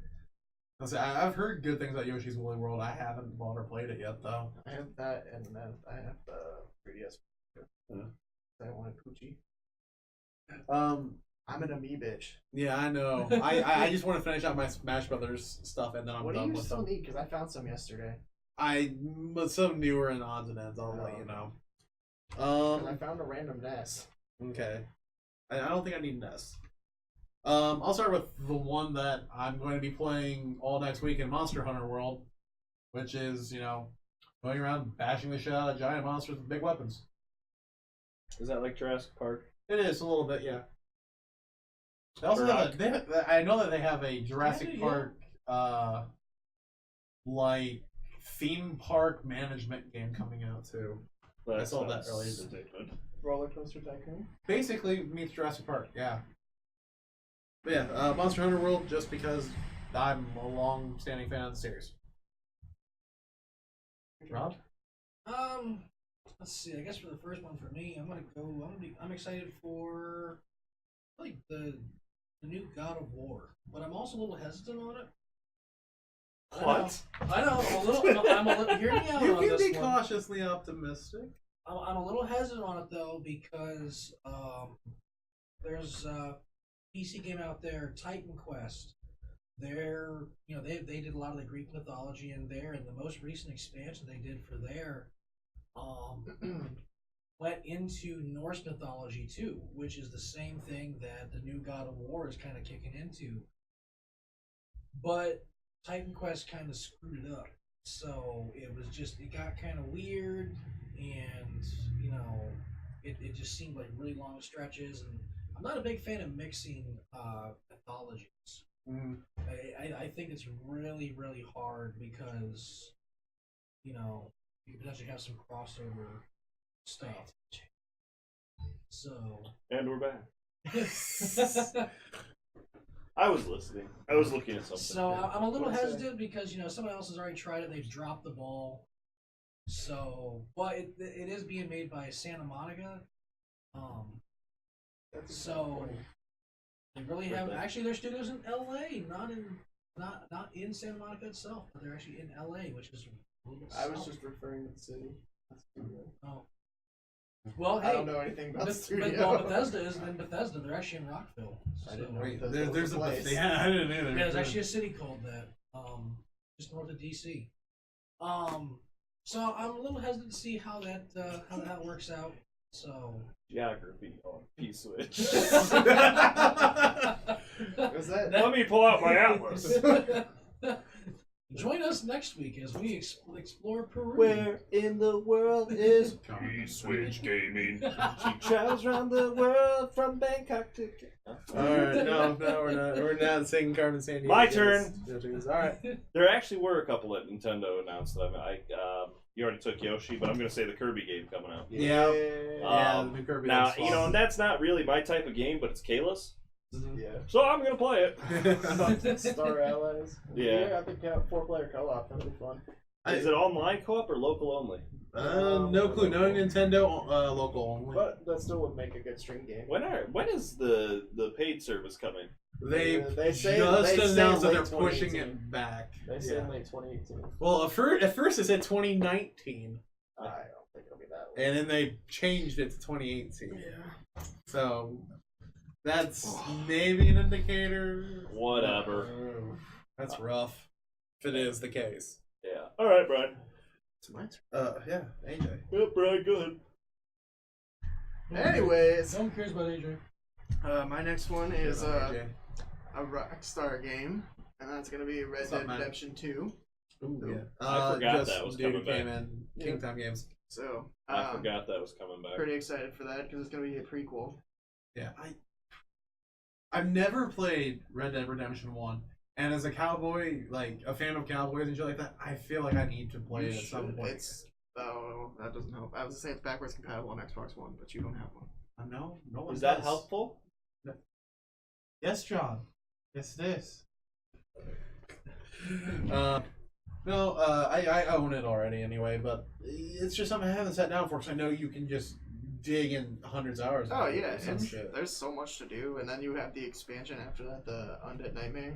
I've heard good things about Yoshi's Woolly World. I haven't bought or played it yet, though. I have that, and then I have the 3DS. I wanted Poochie. I'm an bitch. Yeah, I know. I just want to finish out my Smash Brothers stuff, and then I'm What do done you with still them. need? Because I found some yesterday. But some newer and odds and ends. I'll let you know. And I found a random NES. Okay. I don't think I need Ness. I'll start with the one that I'm going to be playing all next week in Monster Hunter World, which is, going around bashing the shit out of giant monsters with big weapons. Is that like Jurassic Park? It is a little bit, yeah. They also I know that they have a Jurassic Park, like theme park management game coming out too. I saw that earlier. Roller Coaster Tycoon. Basically meets Jurassic Park, yeah. But yeah, Monster Hunter World, just because I'm a long-standing fan of the series. Rob? Let's see. I guess for the first one for me, I'm excited for like the new God of War, but I'm also a little hesitant on it. What? I know. I'm a little. Hear me out You on can this be one. cautiously optimistic. I'm a little hesitant on it though because there's a PC game out there, Titan Quest. They did a lot of the Greek mythology in there, and the most recent expansion they did for there went into Norse mythology too, which is the same thing that the new God of War is kind of kicking into. But Titan Quest kind of screwed it up, so it got kind of weird, and it just seemed like really long stretches, and I'm not a big fan of mixing mythologies. I think it's really, really hard because you could potentially have some crossover stuff. So. And we're back. I was listening. I was looking at something. So I'm a little hesitant because someone else has already tried it. They've dropped the ball. So, but it is being made by Santa Monica. So they really have actually their studios in L.A. Not in Santa Monica itself, but they're actually in L.A., which is a little. I was just referring to the city. Oh. Well, hey, I don't know anything about the studio. Well, Bethesda is in Bethesda. They're actually in Rockville. I didn't know. Wait, Bethesda there's a place. yeah, I didn't either. Yeah, there's actually a city called that, just north of DC. So I'm a little hesitant to see how that works out. So Geography on P.Switch. Was that? Let me pull out my atlas. Join us next week as we explore Peru. Where in the world is P.Switch Gaming. She travels around the world from Bangkok to. Alright, no, we're not. We're not saying Carmen Sandiego. My turn. Alright. There actually were a couple that Nintendo announced them. You already took Yoshi, but I'm going to say the Kirby game coming out. Yeah. The new Kirby Now, looks fun. that's not really my type of game, but it's Kalos. Yeah. So I'm going to play it. Star Allies. Yeah. I think 4-player co-op. That'd be fun. Is it online co-op or local only? No clue. Knowing Nintendo, local only. But that still would make a good stream game. When is the paid service coming? They say just announced that late they're pushing 2018. it back. They said late 2018. Well, at first it said 2019, I don't think it'll be that late. and then they changed it to 2018. Yeah. So that's maybe an indicator. Whatever. That's rough. If it is the case. Yeah. All right, Brian. It's my turn. Yeah, AJ. Yep, Brian, go ahead. Anyways, No one cares about AJ. my next one is AJ. a Rockstar game, and that's gonna be Red What's up, Dead man? Redemption 2. Ooh, yeah. I forgot just that was dude coming who came back. in. King Time Games. So I forgot that was coming back. pretty excited for that because it's gonna be a prequel. Yeah, I've never played Red Dead Redemption 1, and as a cowboy, like a fan of cowboys and shit like that, I feel like I need to play it at some point. It's Oh, that doesn't help. I was gonna say it's backwards compatible on Xbox One, but you don't have one. No, no one Is that does. helpful? Yes, John. Yes, it is. No, I own it already anyway, but it's just something I haven't sat down for because I know you can just dig in hundreds of hours. Oh yeah, some shit. there's so much to do, and then you have the expansion after that, the Undead Nightmare.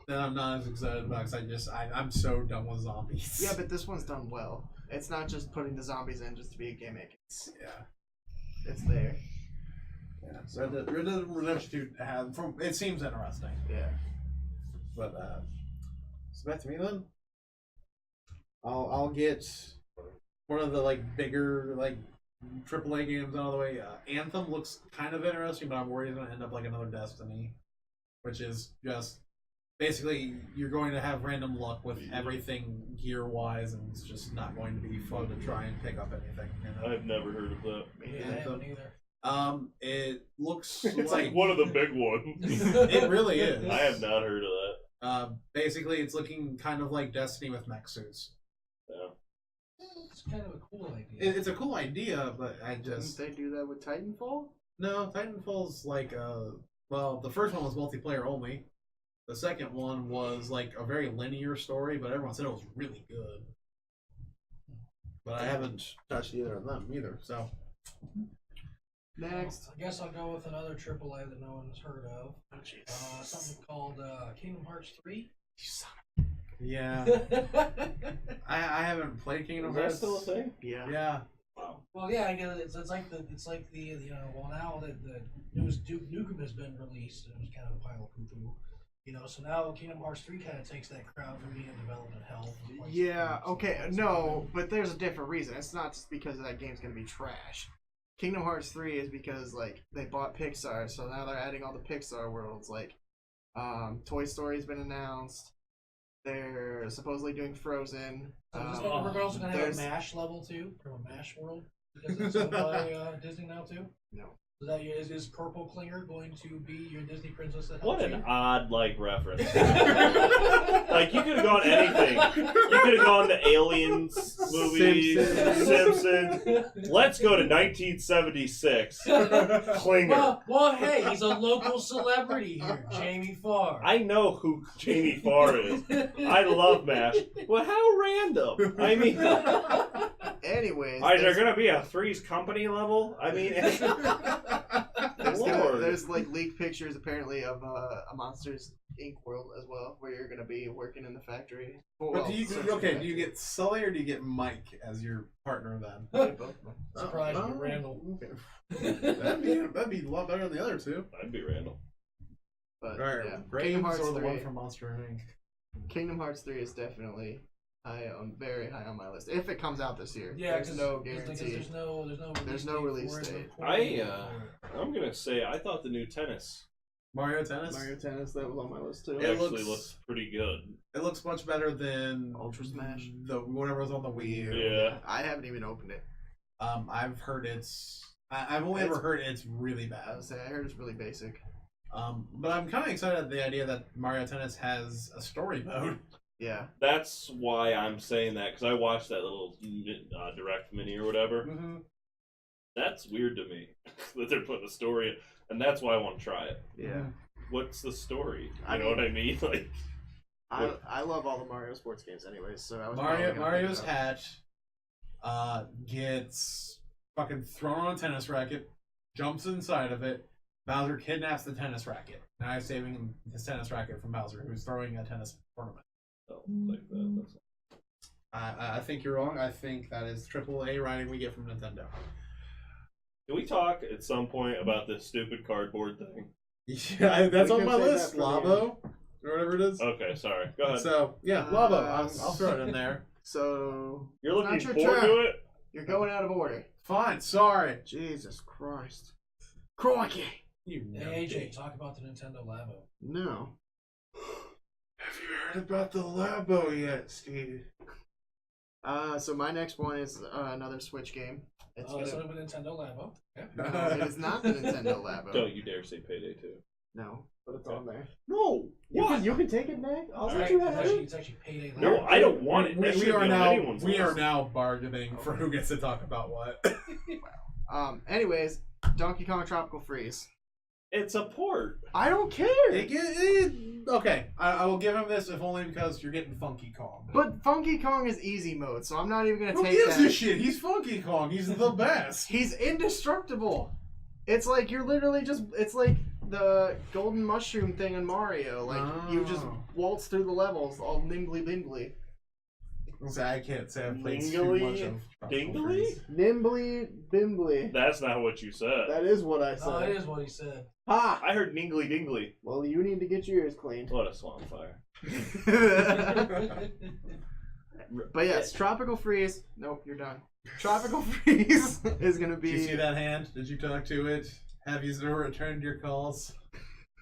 Then I'm not as excited about because I'm so done with zombies. Yeah, but this one's done well. It's not just putting the zombies in just to be a gimmick. It's there. Yeah. So Red Dead Redemption 2 it seems interesting. Yeah. But so back to me then. I'll get one of the bigger AAA games out of the way. Anthem looks kind of interesting, but I'm worried it's gonna end up like another Destiny, which is just basically you're going to have random luck with everything gear wise, and it's just not going to be fun to try and pick up anything. I've never heard of that. Yeah, I haven't either. It looks It's like one of the big ones. It really is. I have not heard of that. Basically, it's looking kind of like Destiny with mech suits. Yeah. It's kind of a cool idea. It's a cool idea, but I just Didn't they do that with Titanfall? no. Titanfall's well, the first one was multiplayer only. The second one was like a very linear story, but everyone said it was really good. But I haven't touched either of them either. So Next. I guess I'll go with another AAA that no one's heard of. Oh jeez. Something called Kingdom Hearts 3. yeah, I haven't played Kingdom Is that Hearts. still a thing? Yeah. Yeah. Well, yeah, I guess it's like the well, now that the newest Duke Nukem has been released, it was kind of a pile of poo-poo. So now Kingdom Hearts 3 kind of takes that crowd from being in development hell. Yeah, okay, no, but there's a different reason. It's not just because that game's gonna be trash. Kingdom Hearts 3 is because they bought Pixar, so now they're adding all the Pixar worlds. Toy Story's been announced. They're supposedly doing Frozen. So we're also gonna have a there's- MASH level too, from a MASH world, because it's owned by Disney now too. No. So is Corporal Klinger going to be your Disney princess that What helps an you? odd reference. You could have gone anything. You could have gone to Aliens movies, Simpsons. Let's go to 1976. Klinger. Well, hey, he's a local celebrity here, Jamie Farr. I know who Jamie Farr is. I love MASH. Well, how random. I mean, Anyways, is there gonna be a Three's Company level? I mean, Lord. there's leaked pictures apparently of a Monsters Inc. world as well, where you're gonna be working in the factory. But do you get Sully or do you get Mike as your partner then? Surprise me, Oh, Randall. Okay. that'd be a lot better than the other two. I'd be Randall. But All right, yeah, Kingdom Hearts or the one from Monster Inc. Kingdom Hearts 3 is definitely very high on my list. If it comes out this year, Yeah, there's no guarantee. There's no release for it, date. recording I'm gonna say I thought the new tennis Mario Tennis. Mario Tennis, that was on my list too. It actually looks- looks pretty good. It looks much better than Ultra Smash. the whatever was on the Wii U. Yeah. I haven't even opened it. I've heard I've only ever heard it's really I bad. would say I heard it's really basic. But I'm kind of excited at the idea that Mario Tennis has a story mode. Yeah. That's why I'm saying that, because I watched that little direct mini or whatever. Mm-hmm. That's weird to me that they're putting a story in, and that's why I want to try it. Yeah. What's the story? I You know what I mean? Like, I love all the Mario sports games anyways, so I was probably gonna Mario's pick it up. hat gets fucking thrown on a tennis racket, jumps inside of it. Bowser kidnaps the tennis racket. Now he's saving his tennis racket from Bowser, who's throwing a tennis tournament. like that. I think you're wrong. I think that is AAA writing we get from Nintendo. Can we talk at some point about this stupid cardboard thing? Yeah, that's We on can my save list. that for the Labo, or whatever it is. Okay, sorry. Go ahead. So yeah, Labo. I'll throw it in there. So You're looking not your forward turn. to it? you're going out of order. Fine. Sorry. Jesus Christ. Crikey. You know. Hey, AJ, talk about the Nintendo Labo. No. Have you heard about the Labo yet, Steve? So my next one is another Switch game. It's It's gonna... a Nintendo Labo. Okay. No, it is not the Nintendo Labo. Don't you dare say Payday 2. No, but it's on there. No. You can take it back. I'll let Right, you it's have actually, it. it's actually payday. No, later. I don't want it. That We should are be on now anyone's list. bargaining for who gets to talk about what. Anyways, Donkey Kong Tropical Freeze. It's a port. I don't care. Okay, I will give him this if only because you're getting Funky Kong. But Funky Kong is easy mode, so I'm not even gonna Who take gives that. a shit? He's Funky Kong. He's the best. He's indestructible. It's like you're literally just. It's like the golden mushroom thing in Mario. Like you just Oh. waltz through the levels all nimbly bimbly. I can't say I've played too Mingly, much of Tropical dingly? Freeze. Nimbly bimbly. That's not what you said. That is what I Oh, it said. is what he said. Ha! I heard ningly dingly. Well, you need to get your ears cleaned. What a Swampfire. But yes, Tropical Freeze. Nope, you're done. Tropical Freeze is gonna be. Did you see that hand? Did you talk to it? Have you returned your calls?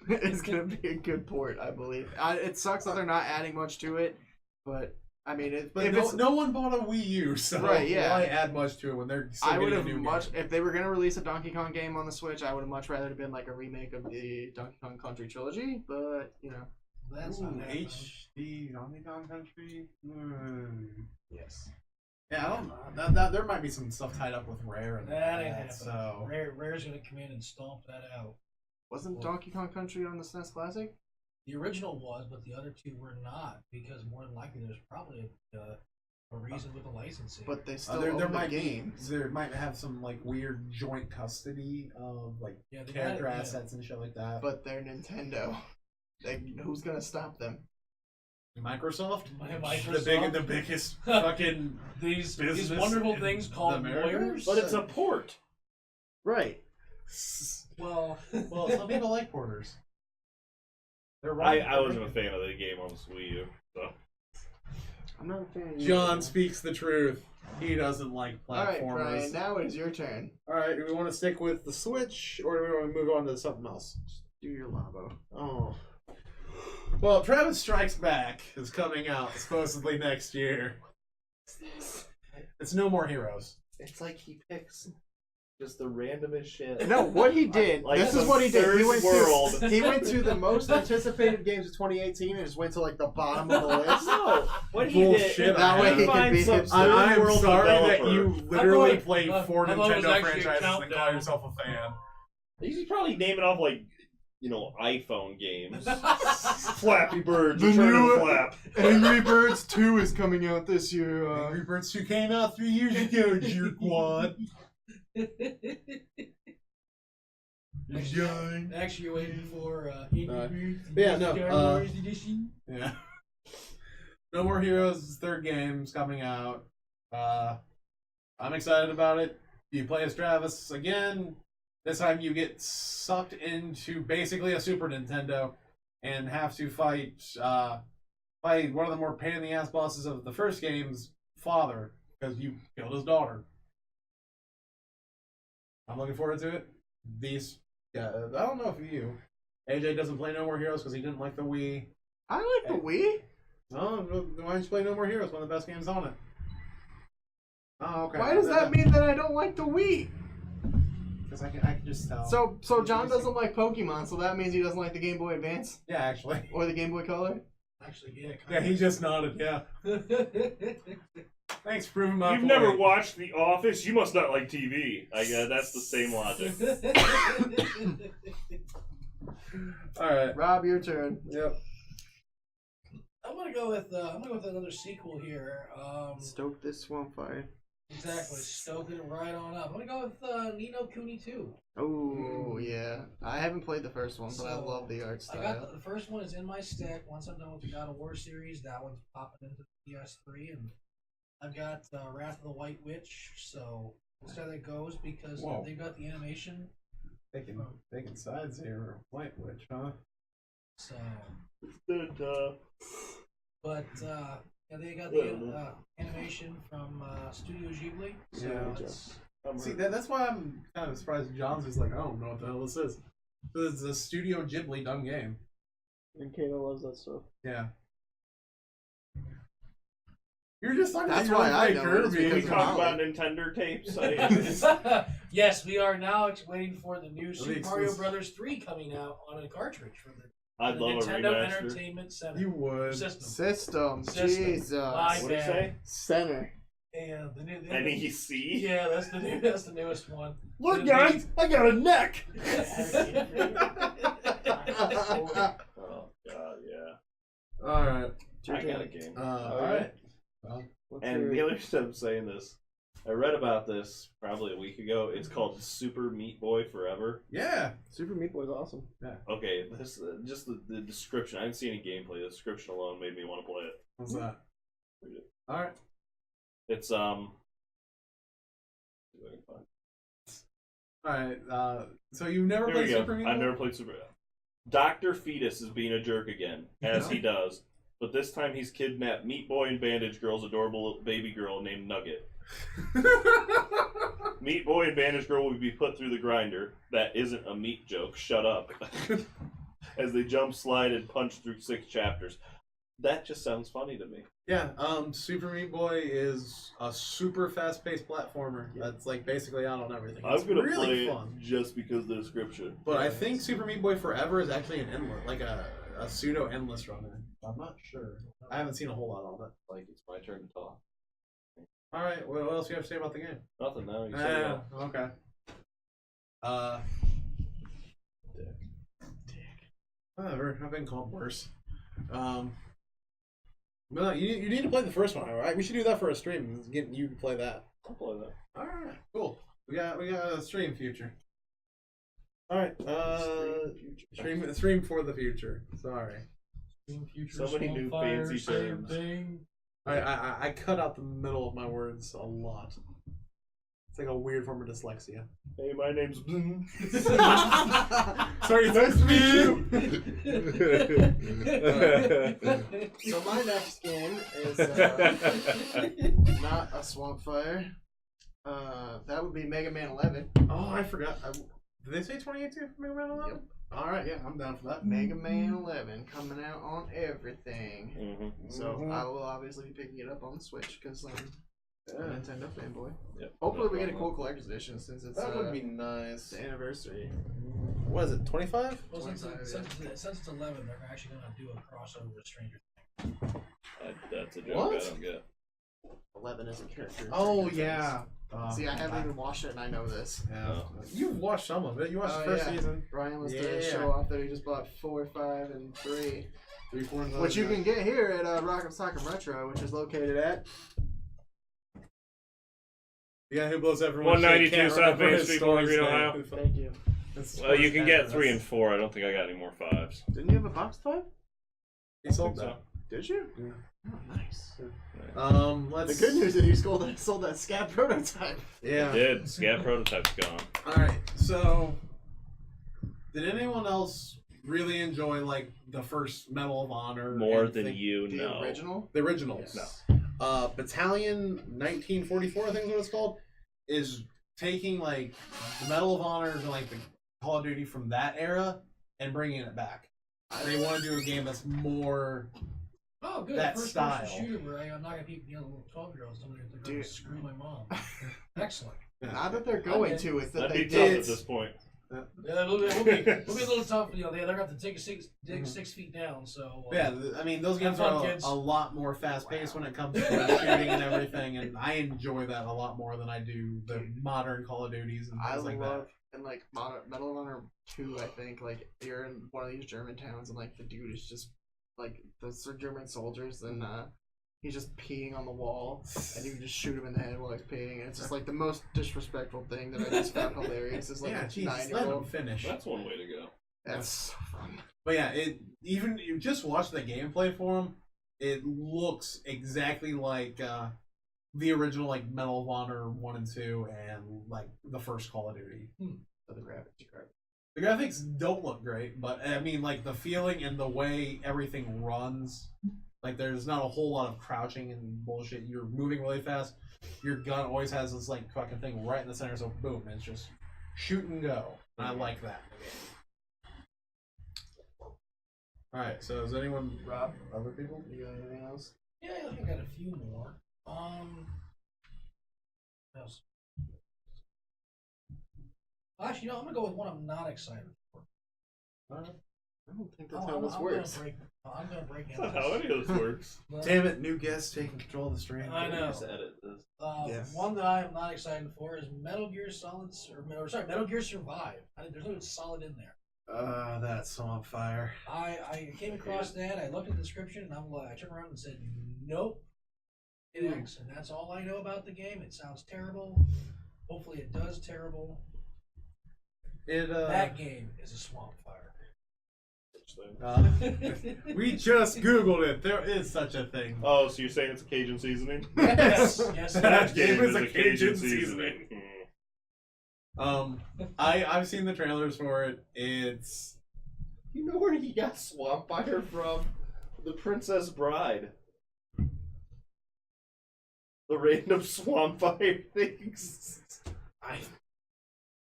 It's gonna be a good port, I believe. It sucks that they're not adding much to it, but I mean, But no one bought a Wii U, so Right, yeah. why add much to it when they're still I would getting have a new much game? if they were gonna release a Donkey Kong game on the Switch. I would have much rather have been like a remake of the Donkey Kong Country trilogy. But you know, That's Ooh, not happening. HD Donkey Kong Country? yes. Yeah, I don't know. That there might be some stuff tied up with Rare and That ain't that, happening. so Rare's gonna come in and stomp that out. Wasn't Donkey Kong Country on the SNES Classic? The original was, but the other two were not, because more than likely there's probably a reason with the licensing. But they still there own the might game. there might have some like weird joint custody of like yeah, they character got it, yeah. assets and shit like that. But they're Nintendo. Who's gonna stop them? Microsoft, Microsoft? the biggest fucking these business wonderful in things called America? lawyers. But it's a port. Right. Well, well, some people like porters. They're I wasn't a fan of the game on the Wii U. So. I'm not a fan of you. John speaks the truth. He doesn't like Alright, platformers. Brian, now it is your turn. Alright, do we want to stick with the Switch or do we want to move on to something else? Do your labo. Oh. Well, Travis Strikes Back is coming out supposedly next year. It's No More Heroes. It's like he picks just the randomest shit. No, what he did. Like this is some what he did. third world. He went to the most anticipated games of 2018 and just went to like the bottom of the list. No, what he Bullshit. did. That way he he could find be some hipster. third I'm world sorry that developer. you literally I thought- played I 4 thought it was Nintendo actually a franchises and call countdown. yourself a fan. He's probably naming off like, iPhone games. Flappy Bird, The Return new- to Flap. Angry Birds 2 is coming out this year. Angry Birds 2 came out 3 years ago, jerkwad. actually, you're waiting for Angry Birds yeah, no, Star Wars edition. Yeah. No More Heroes' third game's coming out. I'm excited about it. You play as Travis again. This time you get sucked into basically a Super Nintendo and have to fight one of the more pain in the ass bosses of the first game's father because you killed his daughter. I'm looking forward to it. I don't know if you. AJ doesn't play No More Heroes because he didn't like the Wii. I like the Wii. Oh, why don't you play No More Heroes? One of the best games on it. Oh, okay. Why does that mean that I don't like the Wii? Because I can just tell. So John doesn't like Pokemon, so that means he doesn't like the Game Boy Advance yeah, actually. or the Game Boy Color. Actually, yeah. Yeah, he just nodded. Yeah. Thanks for proving my You've point. never watched The Office? You must not like TV. I guess that's the same logic. All right. Rob, your turn. Yep. I'm gonna go with another sequel here. Stoke this Swampfire. Exactly, stoke it right on up. I'm gonna go with Nino Kuni 2. Oh yeah, I haven't played the first one, but I So, love the art I style. got the first one is in my stack. Once I'm done with the God of War series, that one's popping into the PS3, and I've got Wrath of the White Witch. So we'll see how that goes because Whoa. they've got the animation. Taking sides here. White Witch, huh? So, Good, but yeah, they got the animation from Studio Ghibli. So Yeah. it's, See, that's why I'm kind of surprised John's just like, I don't know what the hell this is. This is a Studio Ghibli done game. And Kato loves that stuff. Yeah. You're just talking That's about why I your know it is Kirby. Can we because talk Molly. about Nintendo tapes? Yes, we are now waiting for the new Super Makes Mario sense. Brothers 3 coming out on a cartridge for the I'd love a Nintendo remaster. Entertainment Center You would. system. System. Jesus. My What do you bad. say? Center. Yeah, the new. NEC? Yeah, that's the newest one. Look, The- guys, I got a neck. Oh God, yeah. All right. I got a game. All right. And the other reason I'm saying this, I read about this probably a week ago. It's called Super Meat Boy Forever. Yeah. Super Meat Boy's awesome. Okay, this just the description. I didn't see any gameplay. The description alone made me want to play it. What's that? Read it. All right. It's see if I can find it. All right. So you've never Here played we go. Super Meat I've Boy? never played Super. Dr. Fetus is being a jerk again, as he does. But this time he's kidnapped Meat Boy and Bandage Girl's adorable little baby girl named Nugget. Meat Boy and Bandage Girl will be put through the grinder. That isn't a meat joke. Shut up. As they jump, slide, and punch through 6 chapters. That just sounds funny to me. Yeah. Super Meat Boy is a super fast-paced platformer that's like basically out on everything. It's I'm gonna really play fun. it just because of the description. But I think Super Meat Boy Forever is actually an endless, like a pseudo endless runner. I'm not sure. I haven't seen a whole lot on it. Like it's my turn to talk. All right. What else do you have to say about the game? Nothing now. You said it all. Okay. Whatever. I've been called worse. No, you need to play the first one, all right? We should do that for a stream. Get you to play that. I'll play that. All right, cool. We got a stream future. All right, stream for the future. Sorry, So many new Swampfire, fancy same terms. thing. I cut out the middle of my words a lot. It's like a weird form of dyslexia. Hey, my name's. Sorry, nice to meet you. So my next game is not a Swampfire. That would be Mega Man 11. Oh, I forgot. Did they say 2018 for Mega Man 11? Yep. All right, yeah, I'm down for that. Mega Man 11 coming out on everything. Mm-hmm. So I will obviously be picking it up on the Switch because I'm a Nintendo fanboy. Yep. Hopefully we get a cool collector's edition since it's That would be nice. the anniversary. What is it? 25? Well, since 25, it's 11, they're actually going to do a crossover with Stranger. That's a joke What? I don't get. 11 is a character. in Oh Stranger yeah. See, I haven't even watched it and I know this. Yeah. Oh. You've watched some of it. You watched the first season. Brian was Yeah. to show off that he just bought 4, 5, and 3. 3, 4, and 5. Which you can get here at Rock'em Sock'em Retro, which is located at. Yeah, who blows everyone? 192 South Main Street, Bowling Green, Ohio. Thank you. Well, you can get 3 and 4. I don't think I got any more 5s. Didn't you have a box 5? He sold I think that. Did you? Yeah. Oh, nice. Let's. The good news is you sold that Scat prototype. Yeah. Did. Scat prototype's gone. All right. So, did anyone else really enjoy like the first Medal of Honor? More and than think- you The know. original? The originals. Yes. Battalion 1944, I think is what it's called, is taking like the Medal of Honors and like the Call of Duty from that era and bringing it back. They want to do a game that's more. Oh, good. That First style. person shooter where I'm not going to be little 12-year-olds. Somebody they're going Dude. to screw my mom. Excellent. Not that they're going to, it's that That'd they be tough at did. this point. Yeah, we'll be a little tough. You know, they're going to have to dig 6 feet down. So Yeah, I mean those games Have are fun, kids. a lot more fast paced when it comes to shooting and everything, and I enjoy that a lot more than I do the modern Call of Duties and I things like love, and like Medal of Honor 2, I think, like you're in one of these German towns and like the dude is just like those are German soldiers and he's just peeing on the wall and you can just shoot him in the head while he's peeing and it's just like the most disrespectful thing that I just found hilarious is that. like Yeah, a jeez, let them 9-year-old. finish. That's one way to go. That's so fun. But yeah, even you just watch the gameplay for them, it looks exactly like the original like Medal of Honor 1 and 2 and like the first Call of Duty. So the graphics are great. The graphics don't look great, but I mean like the feeling and the way everything runs, like there's not a whole lot of crouching and bullshit. You're moving really fast. Your gun always has this like fucking thing right in the center, so boom, it's just shoot and go. And I like that. Alright, so is anyone Rob, other people? you got anything else? yeah, I think I got a few more. What else? Actually, I'm gonna go with one I'm not excited for. I don't think that's how this works. I'm gonna break That's into not how this. any of this works. But, Damn it, new guest taking control of the stream. I know. Just edit this. Yes. One that I am not excited for is Metal Gear Metal Gear Survive. There's no solid in there. That Swampfire. I came across that. I looked at the description, and I turned around and said, "Nope." It X, and that's all I know about the game. It sounds terrible. Hopefully, it does terrible. That game is a Swampfire. We just Googled it. There is such a thing. Oh, so you're saying it's a Cajun seasoning? Yes, yes. That Game game is is a a Cajun Cajun seasoning. seasoning. I've seen the trailers for it. It's You know where you got Swampfire from? The Princess Bride. The random Swampfire things.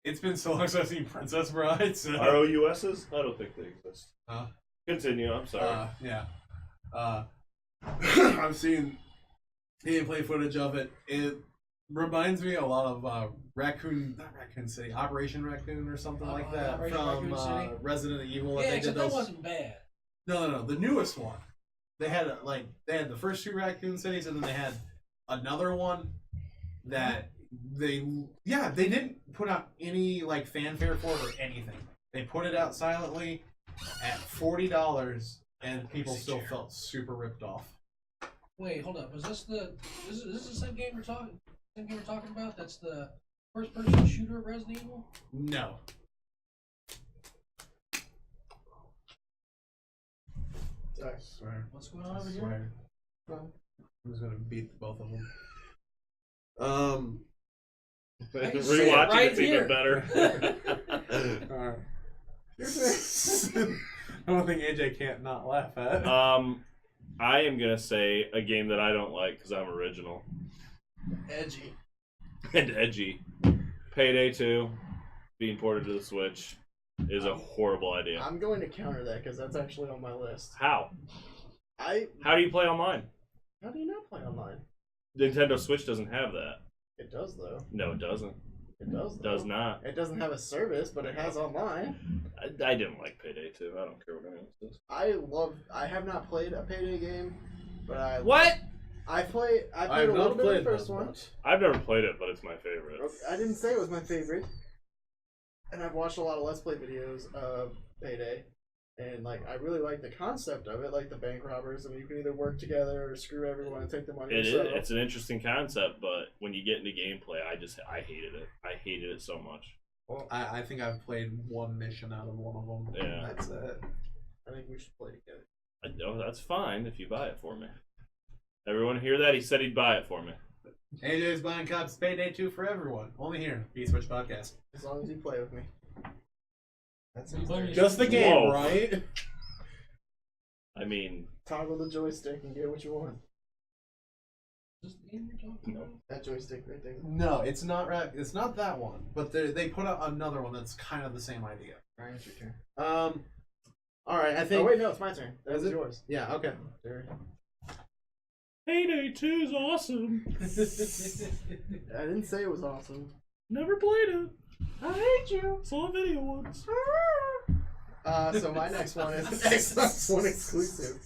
It's been so long since I've seen Princess Bride. So. ROUSs? I don't think they exist. Continue, I'm sorry. Yeah. I've seen gameplay footage of it. It reminds me a lot of not Raccoon City, Operation Raccoon or something like that Operation from Raccoon City? Resident Evil. Yeah, They except did that those. wasn't bad. No, the newest one. They had the first two Raccoon Cities, and then they had another one that they didn't put out any fanfare for it or anything. They put it out silently at $40, and people still felt super ripped off. Wait, hold up. Was this the same game we're talking about? That's the first-person shooter of Resident Evil? No. I swear. What's going on over I here? swear. I'm just gonna beat both of them. I can see it Rewatching right it's here. even better. Alright. I don't think AJ can't not laugh at. I am gonna say a game that I don't like because I'm original Edgy. and edgy. Payday 2 being ported to the Switch is a horrible idea. I'm going to counter that because that's actually on my list. How? How How do you play online? do you not play online? Nintendo Switch doesn't have that. It does though. No, it doesn't. It does though. Does not. It doesn't have a service, but it has online. I didn't like Payday 2. I don't care what anyone says. I have not played a Payday game, but I played I've a little not bit played of the first them, one. but- I've never played it, but it's my favorite. I didn't say it was my favorite. And I've watched a lot of Let's Play videos of Payday. And I really like the concept of it, like the bank robbers, and you can either work together or screw everyone and take the money It is. yourself. It's an interesting concept, but when you get into gameplay, I hated it. I hated it so much. Well, I think I've played one mission out of one of them. Yeah. That's it. I think we should play together. Oh, that's fine if you buy it for me. Everyone hear that? He said he'd buy it for me. AJ's buying cops Payday 2 for everyone. Only here, P.Switch Podcast. As long as you play with me. That's it. Playing Just the game, Whoa. right? I mean, Toggle the joystick and get what you want. Is this the game you're talking about? That joystick right there. No, it's not It's not that one. But they put out another one that's kind of the same idea. Alright, it's your turn. All right. I think. Oh wait, no, it's my turn. That Is was it? yours. Yeah. Okay. There. Payday 2 is awesome. I didn't say it was awesome. Never played it. I hate you. Saw a video once. So my next one is Xbox One exclusive.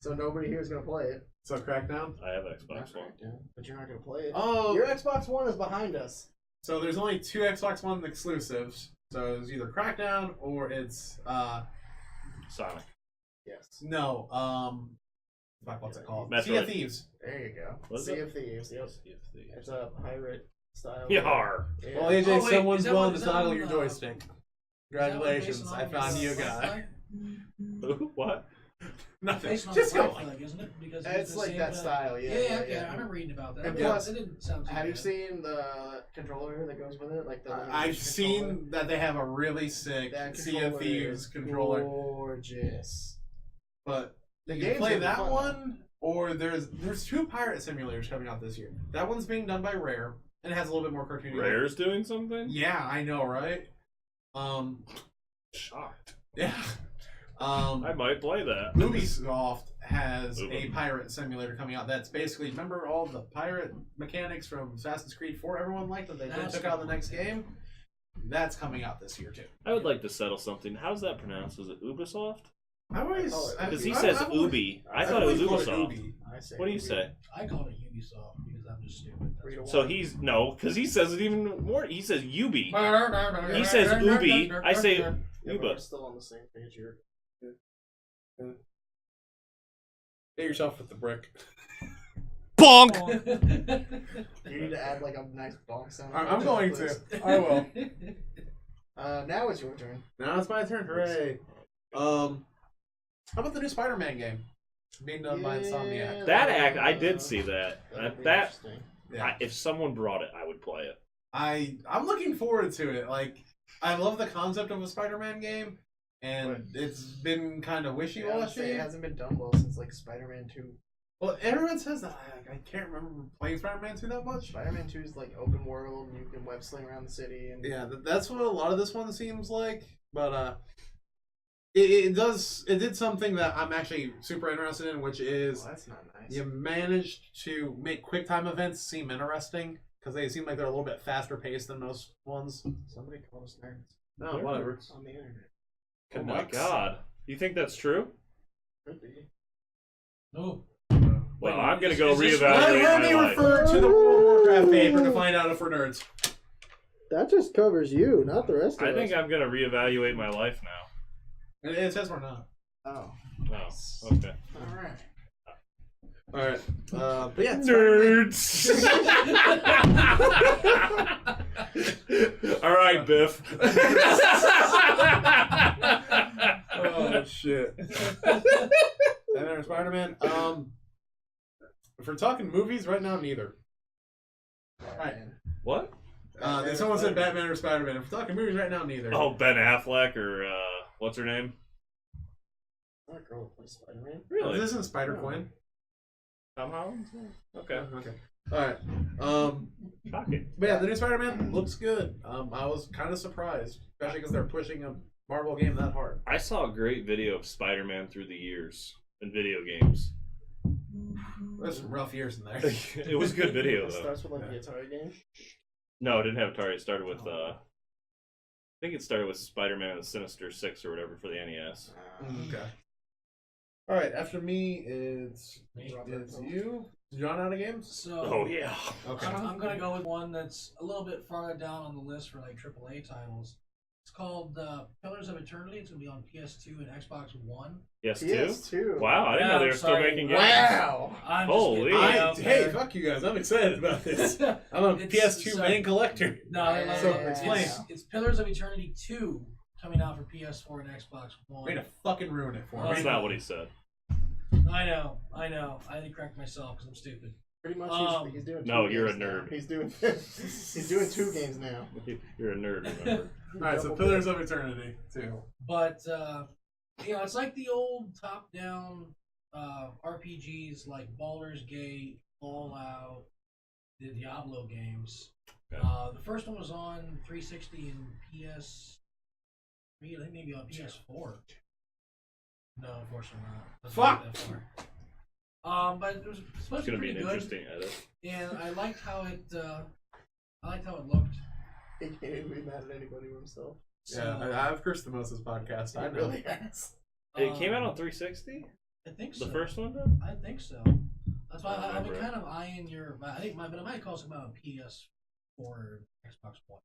So nobody here is gonna play it. So Crackdown. I have Xbox One. But you're not gonna play it. Oh. Your Xbox One is behind us. So there's only two Xbox One exclusives. So it's either Crackdown or it's Sonic. Yes. no fuck, what's it called? Metroid. Sea of Thieves. There you go. What is Sea it? of Thieves. Yep. It's a pirate style. Yar. Yeah. Well, AJ, Oh, wait, someone's is that willing one- to is that toggle one, your uh, joystick. Congratulations, I found you a guy. What? Nothing. Based on Just the go. Black Flag, isn't it? Because It's the like same, that style, yeah. Yeah, okay, I remember reading about that. And Yeah, plus, it didn't sound too Have you bad. seen the controller that goes with it? Like the I've controller? seen that they have a really sick That Sea of Thieves controller, Gorgeous. but The you game's can play gonna be that fun, one, or there's two pirate simulators coming out this year. That one's being done by Rare, and it has a little bit more cartoony. look. Rare's doing something? Yeah, I know, right? Shocked. Yeah. I might play that. Ubisoft has a pirate simulator coming out. That's basically, remember all the pirate mechanics from Assassin's Creed 4 everyone liked that they then took out the next game? That's coming out this year too. I would like to settle something. How's that pronounced? Is it Ubisoft? I always Because he says Ubi. I thought it was Ubisoft. What do you say? I call it Ubisoft because I'm just stupid. So he's because he says it even more. He says Ubi. He says Ubi. I say Yeah, but Uba. we're still on the same page here. Hit yourself with the brick. Bonk. You need to add like a nice bonk sound. I'm going to. I will. Now it's your turn. Now it's my turn. Hooray. How about the new Spider-Man game? Being done by Insomniac. I did see that. That Yeah. if someone brought it, I would play it. I'm looking forward to it. Like, I love the concept of a Spider-Man game, and it's been kind of wishy-washy. It hasn't been done well since like Spider-Man 2. Well, everyone says that. I can't remember playing Spider-Man 2 that much. Spider-Man 2 is like open world, and you can web sling around the city. And Yeah, that's what a lot of this one seems like. But it did something that I'm actually super interested in, which is that's not nice. you managed to make QuickTime events seem interesting because they seem like they're a little bit faster paced than most ones. Somebody called us nerds No, whatever. on the internet. Oh my god. You think that's true? Could be. No. Well, I'm gonna go is this- reevaluate Let my me life. refer to the World of Warcraft paper to find out if we're nerds. That just covers you, not the rest of I think us. I'm gonna reevaluate my life now. It says we're not. Oh. Oh, okay. All right. All right. But yeah, Nerds. All right, Biff. Oh shit. And Spider-Man. If we're talking movies right now, neither. Right. What? Someone said Batman or Spider-Man. If we're talking movies right now, neither. Oh, Ben Affleck or what's her name? That girl plays Spider-Man. Really? This isn't Spider-Gwen. Tom Holland? Okay. Okay. All right. Shocking. But yeah, the new Spider-Man looks good. I was kind of surprised, especially because they're pushing a Marvel game that hard. I saw a great video of Spider-Man through the years in video games. There's some rough years in there. It was a good video It though. starts with like the Atari game. No, it didn't have Atari. It started with I think it started with Spider-Man and the Sinister Six or whatever for the NES. Okay. All right. After me, it's you. John out of games. So Oh yeah. Okay. I'm gonna go with one that's a little bit farther down on the list for like AAA titles. It's called Pillars of Eternity. It's gonna be on PS2 and Xbox One. Yes, too. PS2. Wow, I didn't know Yeah, they were I'm still sorry. making games. Wow. I'm Holy. just getting it out Hey, there. fuck you guys! I'm excited about this. I'm a It's- PS2 so- main collector. No, So, it's, explain. it's Pillars of Eternity 2 coming out for PS4 and Xbox One. Way to fucking ruin it for That's me. not what he said. I know. I had to correct myself because I'm stupid. Pretty much he's doing. No, two you're a games now. nerd. He's doing. he's doing 2 games now. You're a nerd, remember? All right, so Pillars of Eternity too. But it's like the old top-down RPGs like Baldur's Gate, Fallout, the Diablo games. Okay. The first one was on 360 and PS3. I think maybe on PS4. No, unfortunately not. Doesn't Fuck! go that far. But it was supposed It's to gonna be be an pretty good, interesting edit. and I liked how it. Looked. He can't even be mad at anybody but himself. So, Yeah, I've cursed the most this podcast. I He know. really has. It came out um, on 360. I think so. The first one, though. I think so. That's why I don't I've been remember kind of eyeing your. I think but it might also come out on PS4 or Xbox One.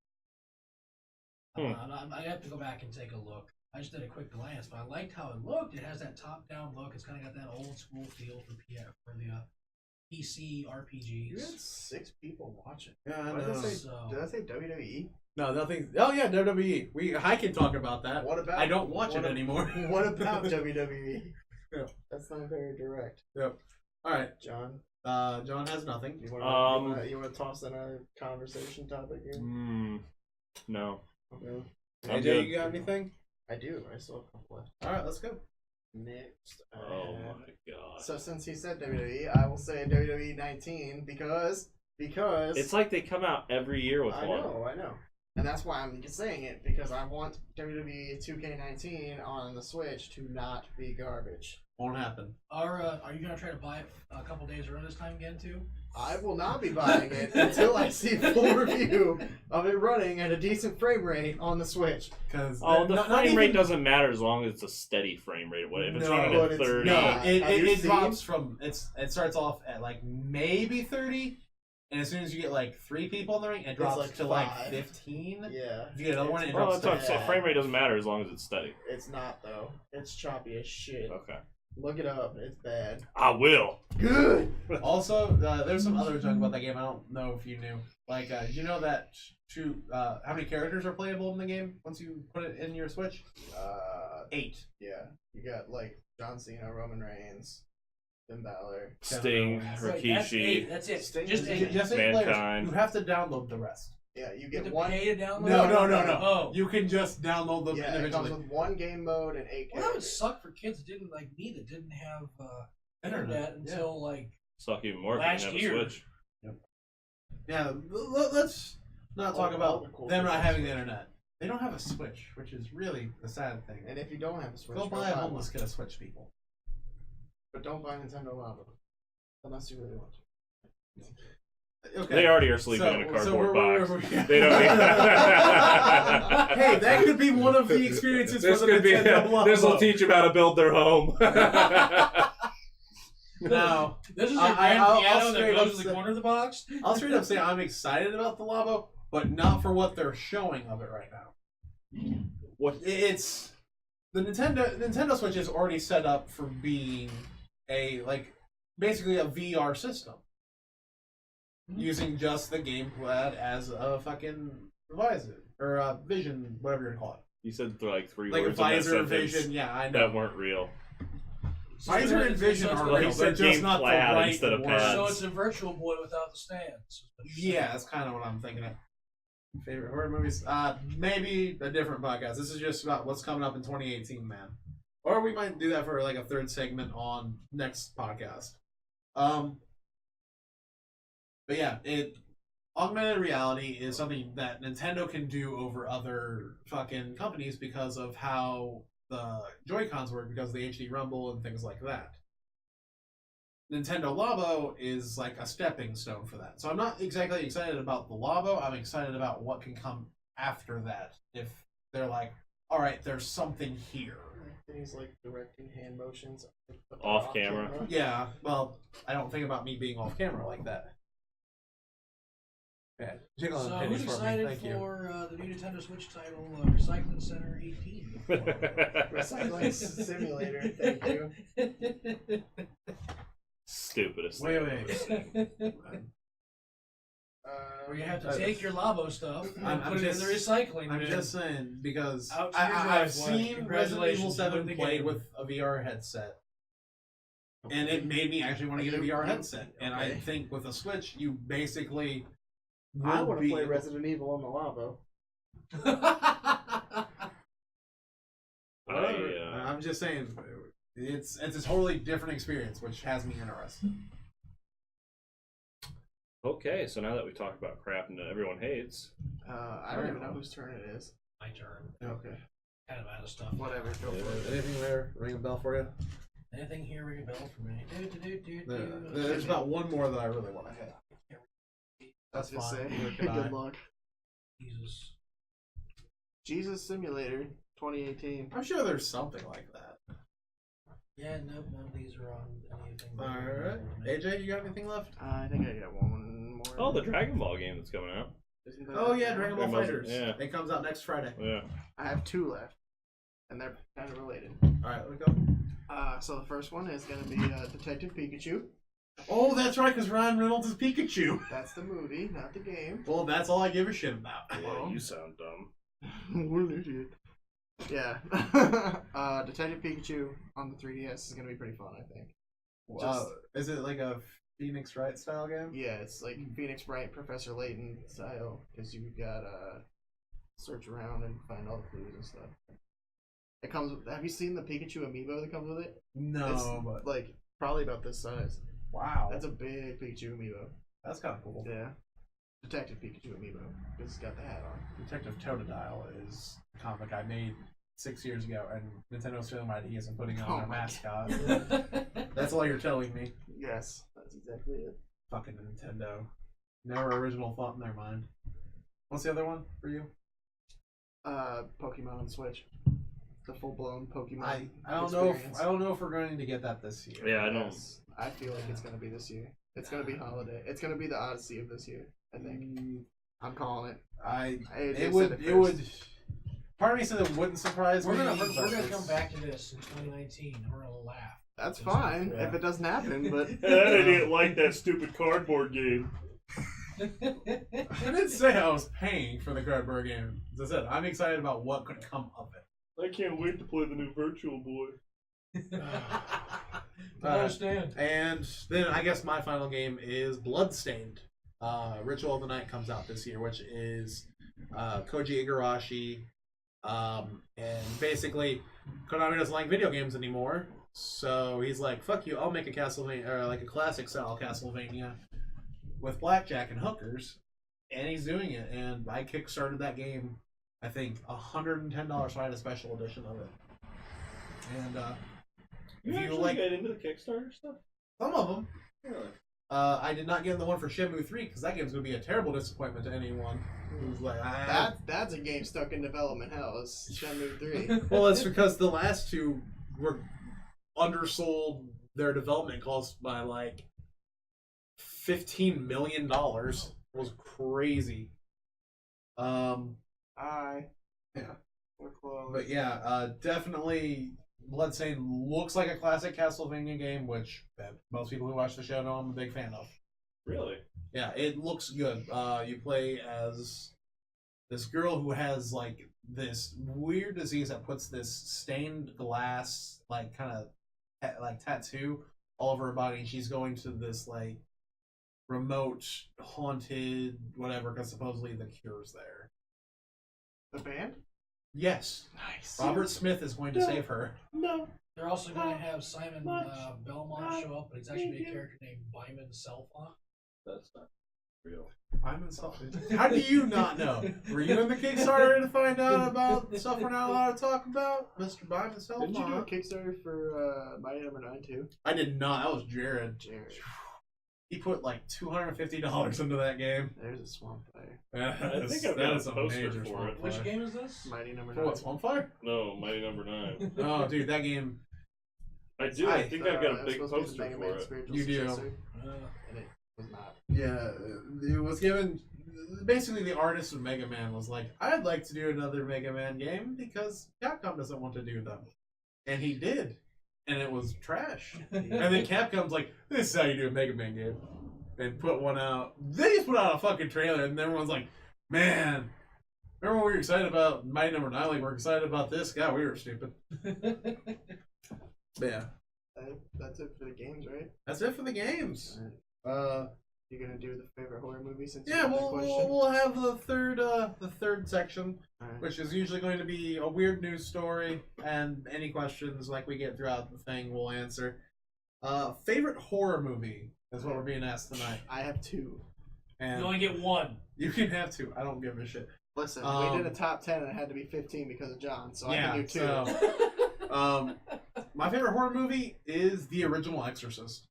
I have to go back and take a look. I just did a quick glance, but I liked how it looked. It has that top-down look. It's kind of got that old-school feel for the PC You had RPGs. 6 people watching. Yeah, I Why did know. I say? So Did I say WWE? No, nothing. Oh yeah, WWE. I can talk about that. What about? I don't watch it what anymore. What about WWE? Yeah. That's not very direct, Yep. All right. John. John has nothing. You want to toss in a conversation topic here? No. No. I'm AJ, good. you got anything? I do. I still have a couple left. All right, let's go. Next. Oh my god. So since he said WWE, I will say WWE 19 because It's like they come out every year with I one. know, and that's why I'm saying it because I want WWE 2K19 on the Switch to not be garbage. Won't happen. Are you gonna try to buy it a couple days early this time again too? I will not be buying it until I see full review of it running at a decent frame rate on the Switch. Because the frame rate doesn't matter as long as it's a steady frame rate. What if it's running but at it's 30? No, Have you it seen? drops from it starts off at like maybe 30, and as soon as you get like 3 people in the ring, it drops like to like 5. 15. Yeah. If you get another one, it Well, drops that's what I'm to saying. 5. Frame rate doesn't matter as long as it's steady. It's not, though. It's choppy as shit. Okay. Look it up. It's bad. I will. Good! Also, there's some other junk about that game. I don't know if you knew. Like, did you know that how many characters are playable in the game once you put it in your Switch? 8. Yeah. You got, like, John Cena, Roman Reigns, Finn Balor. Sting, Wait, that's Rikishi. 8. That's it. Sting Just is 8. Just 8 players. Mankind. You have to download the rest. Yeah, you You get have to one. pay to download. No. Oh. You can just download them Yeah, it comes individually. with one game mode and 8 Well, that would characters. suck for kids that didn't like me that didn't have Internet, internet until like Suck even more if Last you didn't have year. a Switch. Yeah, let's not talk All about the cool them not things. having the internet. They don't have a Switch, which is really a sad thing. And if you don't have a Switch, Go buy a one. homeless kid a Switch, people. But don't buy Nintendo Labo. Unless you really want to. Okay. They already are sleeping in a cardboard box. we're- They don't need Hey, that could be one of the experiences This for the could be. Nintendo Labo. This will teach them how to build their home. Now, this is your I'll grand piano that straight goes up in the say- corner of the box. I'll straight up say I'm excited about the Labo, but not for what they're showing of it right now. What? It's the Nintendo Switch is already set up for being basically a VR system, using just the gamepad as a fucking visor or a vision, whatever you're gonna call it. You said like 3 Like a words in that visor, sentence vision. Yeah, I know. that weren't real. Visor and vision So it's are like real. he They're said just game not the plaid right instead of word. pads. So it's a virtual boy without the stands. Yeah, that's kind of what I'm thinking of. Favorite horror movies? Maybe a different podcast. This is just about what's coming up in 2018, man. Or we might do that for like a third segment on next podcast. But yeah, augmented reality is something that Nintendo can do over other fucking companies because of how the Joy-Cons work, because of the HD Rumble and things like that. Nintendo Labo is like a stepping stone for that. So I'm not exactly excited about the Labo. I'm excited about what can come after that. If they're like, all right, there's something here. Things like directing hand motions Off camera. Yeah, well, I don't think about me being off camera like that. Okay. Jiggle on So the who's pennies for me. excited Thank you. for the new Nintendo Switch title, Recycling Center 18? Recycling simulator. Thank you. Stupidest. Wait. Where you have to take your Labo stuff and I'm put it in the recycling I'm bin. just saying because Out to your I've driveway. seen Resident Evil Congratulations, you 7 win the played game. with a VR headset, and it made me actually want to get a VR headset. And I Okay. think with a Switch, you basically I will want to be play able- Resident Evil on the Labo. I'm just saying, it's a totally different experience, which has me interested. Okay, so now that we talked about crap and everyone hates, I don't even know whose turn it is. My turn. Okay. Kind of out of stuff. Whatever. Go for it. Anything there ring a bell for you? Anything here ring a bell for me? There's about one more that I really want to hit. That's Just fine. say, Neither can I. good luck. Jesus. Jesus Simulator 2018. I'm sure there's something like that. Yeah, nope, none of these are on anything. Alright. AJ, you got anything left? I think I got one more. oh, the Dragon Ball game that's coming out. Isn't that Oh yeah, Dragon Ball Dragon Ball Z, Fighters. yeah. It comes out next Friday. Yeah. I have 2 left, and they're kind of related. Alright, let's go. So the first one is going to be Detective Pikachu. Oh, that's right, because Ryan Reynolds is Pikachu. That's the movie, not the game. Well, that's all I give a shit about. Yeah, you sound dumb. What an idiot. Yeah. Detective Pikachu on the 3DS is going to be pretty fun, I think. Is it like a Phoenix Wright style game? Yeah, it's like Phoenix Wright, Professor Layton style, because you've got search around and find all the clues and stuff. It comes. Have you seen the Pikachu amiibo that comes with it? No, It's but like probably about this size. wow, That's a big Pikachu amiibo. that's kind of cool. Yeah. Detective Pikachu amiibo, because it's got the hat on. Detective Totodile is a comic I made 6 years ago, and Nintendo's stealing my ideas and putting it Oh on their my mascot. That's all you're telling me. Yes, that's exactly it. Fucking Nintendo. Never original thought in their mind. What's the other one for you? Pokemon on Switch. The full-blown Pokemon. I don't know. experience. I don't know if we're going to get that this year. Yeah, I know. Yes, I feel like it's gonna be this year. It's gonna be holiday. It's gonna be the Odyssey of this year. I think. I'm calling it. It said would. it It first. would. Part of me said it wouldn't surprise We're me. gonna but come it's- back to this in 2019 and we're gonna laugh. That's fine Yeah. if it doesn't happen, but That idiot liked that stupid cardboard game. I didn't say I was paying for the cardboard game. As I said, I'm excited about what could come of it. I can't wait to play the new Virtual Boy. I understand. And then I guess my final game is Bloodstained. Ritual of the Night comes out this year, which is Koji Igarashi. And basically, Konami doesn't like video games anymore. So he's like, fuck you, I'll make a Castlevania, or like a classic style Castlevania with blackjack and hookers. And he's doing it. And I kickstarted that game, I think, $110, so I had a special edition of it. And You if you actually like get into the Kickstarter stuff? some of them, Really? I did not get the one for Shenmue 3 because that game's going to be a terrible disappointment to anyone who's like, that's a game stuck in development hell. Is Shenmue 3. Well, it's because the last two were undersold their development costs by like $15 million. It was crazy. Aye. Yeah. We're close. But yeah, definitely Bloodstained looks like a classic Castlevania game, which most people who watch the show know I'm a big fan of. Really? Yeah, it looks good. You play as this girl who has like this weird disease that puts this stained glass, like kind of like tattoo all over her body, and she's going to this like remote, haunted, whatever, because supposedly the cure's there. The band? Yes, Nice. Robert Smith is going to save her. No. They're also going to have Simon Belmont show up, but it's actually a character named Byman Selfa. That's not real. I'm insulted. How do you not know? Were you in the Kickstarter to find out about stuff we're not allowed to talk about, Mr. Byman Didn't you do a Self? Kickstarter for Mighty Number 9 too? I did not. That was Jared. Jared. He put like $250 into that game. There's a Swampfire. I think I've got a poster for it. Which game is this? Mighty Number For 9. what, Swampfire? No, Mighty Number 9. Oh, dude, that game. I do. I think I've got a It was big supposed to be the poster Mega for Man it. spiritual You do. successor, Uh, and it was not. Yeah, it was given. Basically, the artist of Mega Man was like, I'd like to do another Mega Man game because Capcom doesn't want to do them. And he did. And it was trash. And then Capcom's like, this is how you do a Mega Man game. And put one out. They just put out a fucking trailer, and everyone's like, man, remember when we were excited about Mighty Number 9? Like, we're excited about this? God, we were stupid. But yeah, That's it for the games, right? that's it for the games. You're gonna do the favorite horror movie since Yeah, you got that question? we'll have the third section, Alright. which is usually going to be a weird news story, and any questions like we get throughout the thing we'll answer. Favorite horror movie is what we're being asked tonight, I have two. and you only get one. you can have two. I don't give a shit. Listen, we Um, did a top 10 and it had to be 15 because of John, so I Yeah, can do two. so my favorite horror movie is the original Exorcist.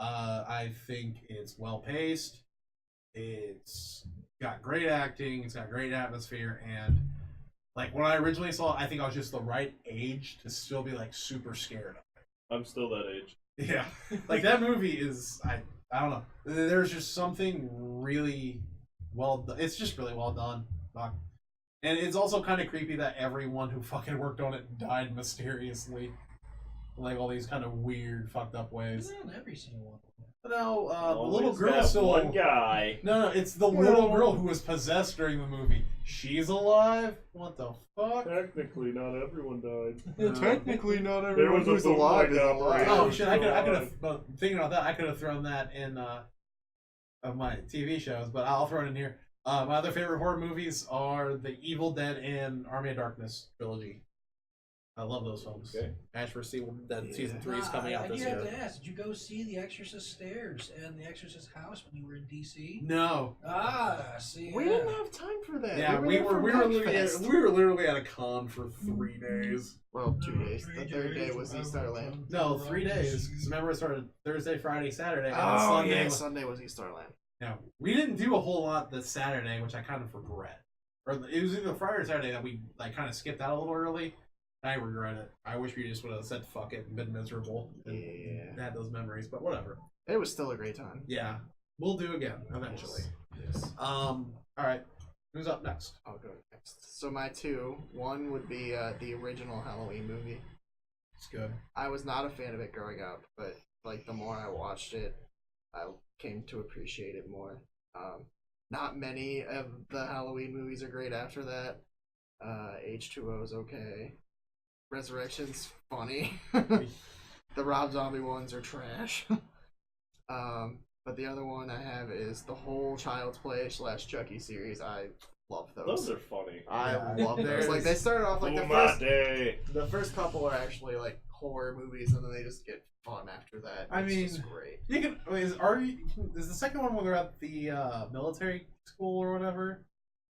I think it's well paced. It's got great acting. It's got great atmosphere, and like when I originally saw it, I think I was just the right age to still be like super scared of I'm still that age. it. Yeah, like that movie is I don't know. There's just something really well done. It's just really well done. Fuck. And it's also kind of creepy that everyone who fucking worked on it died mysteriously. Like all these kind of weird, fucked up ways. Not every single one. No, the Always little girl that still. one guy. No, it's the little girl who was possessed during the movie. She's alive? What the fuck? Technically, not everyone died. Technically, not There everyone was a who's alive is bootleg alive. operation. Oh shit! I could have. Thinking about that, I could have thrown that in of my TV shows, but I'll throw it in here. My other favorite horror movies are the Evil Dead and Army of Darkness trilogy. I love those films. Okay. Ash vs. Evil Dead season 3 is coming out I this do have year. to ask, did you go see The Exorcist Stairs and The Exorcist House when you were in DC? No. See. We didn't have time for that. Yeah, we were literally at a con for 3 days. Well, 2 days. The third day was East Starland. No, 3 days. Because remember, it started Thursday, Friday, Saturday, and then Oh, Sunday. yeah, was... Sunday was East Starland. No, we didn't do a whole lot this Saturday, which I kind of regret. Or it was either Friday or Saturday that we like kind of skipped out a little early. I regret it. I wish we just would have said fuck it and been miserable and had those memories, but whatever. It was still a great time. Yeah, we'll do again eventually. Yes. All right, who's up next? I'll go next. So my two, one would be the original Halloween movie. It's good. I was not a fan of it growing up, but like the more I watched it, I came to appreciate it more. Not many of the Halloween movies are great after that. H2O is okay. Resurrection's funny. The Rob Zombie ones are trash. But the other one I have is the whole Child's Play / Chucky series. I love those. Those are funny. I Yeah, love those. there's- Like they started off like Oh the my first day. the first couple are actually like horror movies, and then they just get fun after that. I It's mean, just great. You can. Is the second one when they're at the military school or whatever?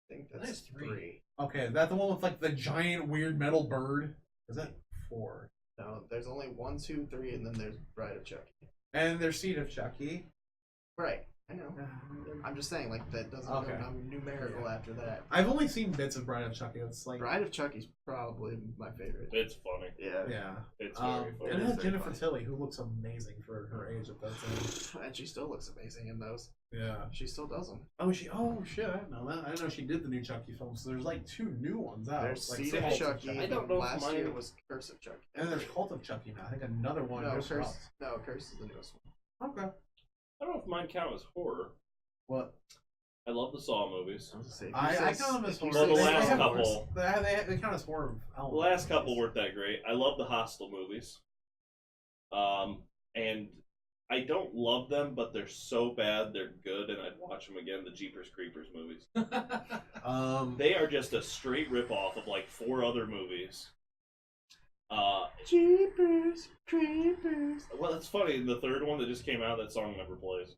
I think That's that's three. 3. Okay, is that the one with like the giant weird metal bird? Is that 4? No, there's only 1, 2, 3, and then there's Bride of Chucky. And there's Seed of Chucky. Right. I know. I'm just saying, like that doesn't Okay. go numerical after that. I've only seen bits of Bride of Chucky. It's like Bride of Chucky's probably my favorite. It's funny. Yeah. yeah. It's very funny. It is has very Jennifer funny. Tilly, who looks amazing for her age at that time. And she still looks amazing in those. Yeah. She still does them. Oh, oh shit! I didn't know that. I didn't know she did the new Chucky films. So there's like 2 new ones out. There's like Seed of Cult Chucky. I don't know if Last mine- year was Curse of Chucky. And then there's Cult of Chucky now. I think another one. No, just Curse. dropped. No, Curse is the newest one. Okay. I don't know if mine count as horror. What? I love the Saw movies. I was gonna say, if you I say- count them as if you horror. Well, the say last Star couple- Wars- They count as horror. The last couple weren't that great. I love the Hostel movies. And I don't love them, but they're so bad they're good, and I'd watch them again. The Jeepers Creepers movies. They are just a straight rip-off of like 4 other movies. Jeepers Creepers. Well, it's funny. The third one that just came out, that song never plays.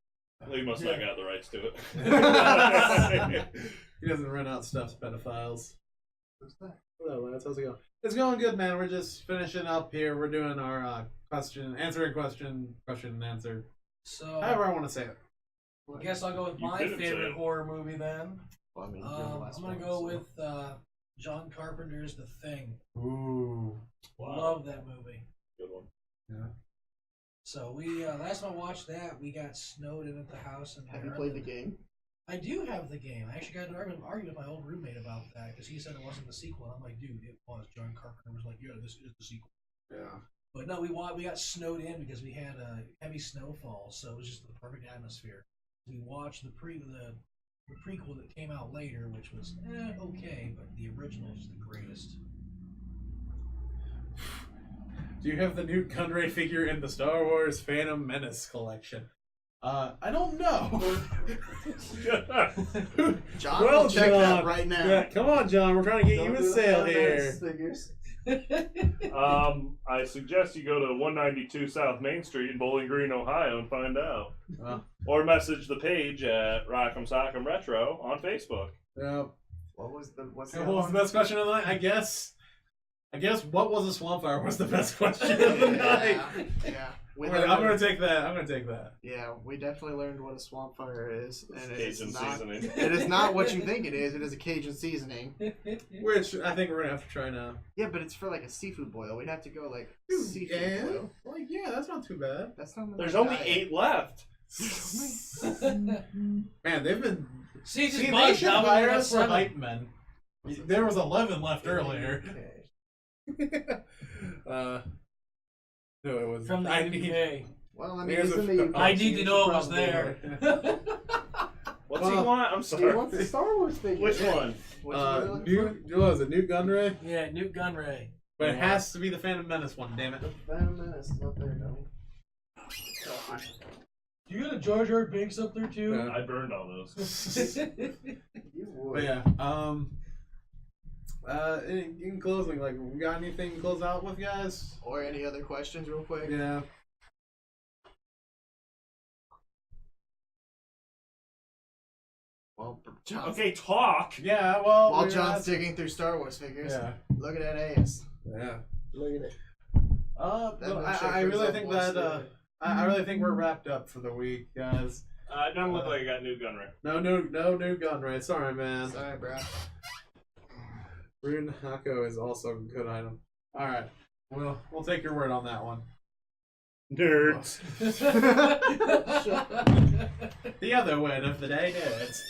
They must not got the rights to it. He doesn't rent out stuff to pedophiles. What's that? Hello, Lance. How's it going? It's going good, man. We're just finishing up here. We're doing our question and answer. So However I want to say it. I guess I'll go with You my couldn't say favorite it. horror movie then. Well, I mean, you're the last I'm gonna one, go so- with John Carpenter's The Thing. Ooh. Wow. Love that movie. Good one. Yeah. So we last time I watched that, we got snowed in at the house. And Have you played the game? I do have the game. I actually got into an argument with my old roommate about that because he said it wasn't the sequel. And I'm like, dude, it was. John Carpenter was like, yeah, this is the sequel. Yeah. But no, we got snowed in because we had a heavy snowfall, so it was just the perfect atmosphere. We watched the prequel that came out later, which was okay, but the original is the greatest. Do you have the Newt Gunray figure in the Star Wars Phantom Menace collection? I don't know. John, Well, will check John. that right now. Yeah, come on, John. We're trying to get Don't you a do the sale Phantom here. Menace figures. I suggest you go to 192 South Main Street in Bowling Green, Ohio, and find out. Or message the page at Rock'em Sock'em Retro on Facebook. Yeah. What's the What other was one? the best question of the night? I guess what was a Swampfire was the best question of the night. Yeah. I'm gonna take that. I'm gonna take that. Yeah, we definitely learned what a Swampfire is, and it is Cajun not. seasoning. It is not what you think it is. It is a Cajun seasoning. Which I think we're gonna have to try now. Yeah, but it's for like a seafood boil. We'd have to go like Dude, seafood yeah. boil. Like, yeah, that's not too bad. That's not. There's my only diet. 8 left. Man, they've been. See, See, they should hire us for hype men. There was 11 left earlier. No, it was. From the I need. NBA. Well, I mean, There's he's in a- the UK, I so need you to know should it was probably there. What's he Well, want? I'm He sorry. wants the Star Wars figure. Which Yeah. one? What you really looking Newt, what was it? Newt Gunray? Yeah, Newt Gunray. But it has to be the Phantom Menace one, damn it. for? Phantom Menace is up there, dummy. You got a Jar Jar Binks up there too? Yeah. I burned all those. You would. But yeah, In closing, like, we got anything to close out with, guys? Or any other questions, real quick? Yeah. Well, John's, Okay, talk. Yeah, well. while we're John's not- digging through Star Wars figures, Yeah. look at that ass. Yeah. Look at it. No, milkshake I really brings think up that I really think we're wrapped up for the week, guys. It doesn't look like I got new gun right. No new gun right. Sorry, man. Sorry, bro. Rune Hako is also a good item. All right, we'll take your word on that one. Nerds. The other word of the day, nerds.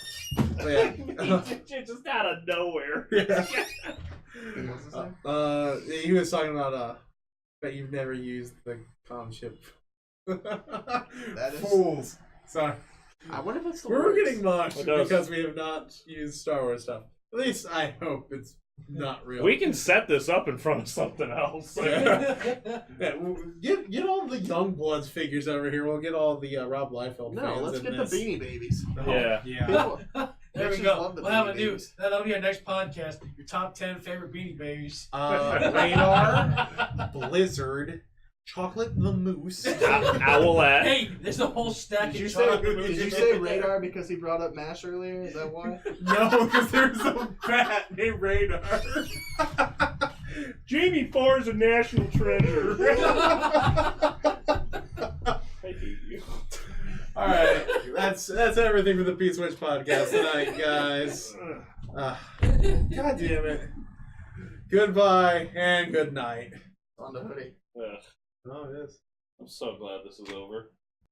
Just out of nowhere. Yeah. What's his name? He was talking about but you've never used the com chip. That is- Fools. Sorry. I wonder if it's the We're worst. getting mocked It does. because we have not used Star Wars stuff. At least I hope it's not real. We can set this up in front of something else. Yeah, get all the Youngbloods figures over here. We'll get all the Rob Liefeld No, fans let's in get this. the Beanie Babies. Yeah. Yeah. People- There we Bitches go. love the We'll have a Beanie new. Babies. That'll be our next podcast. Your top 10 favorite Beanie Babies. Radar, Blizzard, Chocolate the Moose. Owlette. Hey, there's a whole stack Did of you say chocolate. did you say Radar because he brought up MASH earlier? Is that why? No, because there's a bat named Radar. Jamie Farr's a national treasure. I hate you. All right, that's everything for the P.Switch podcast tonight, guys. God damn it. Goodbye and good night. On the hoodie. Ugh, Oh, it is. I'm so glad this is over.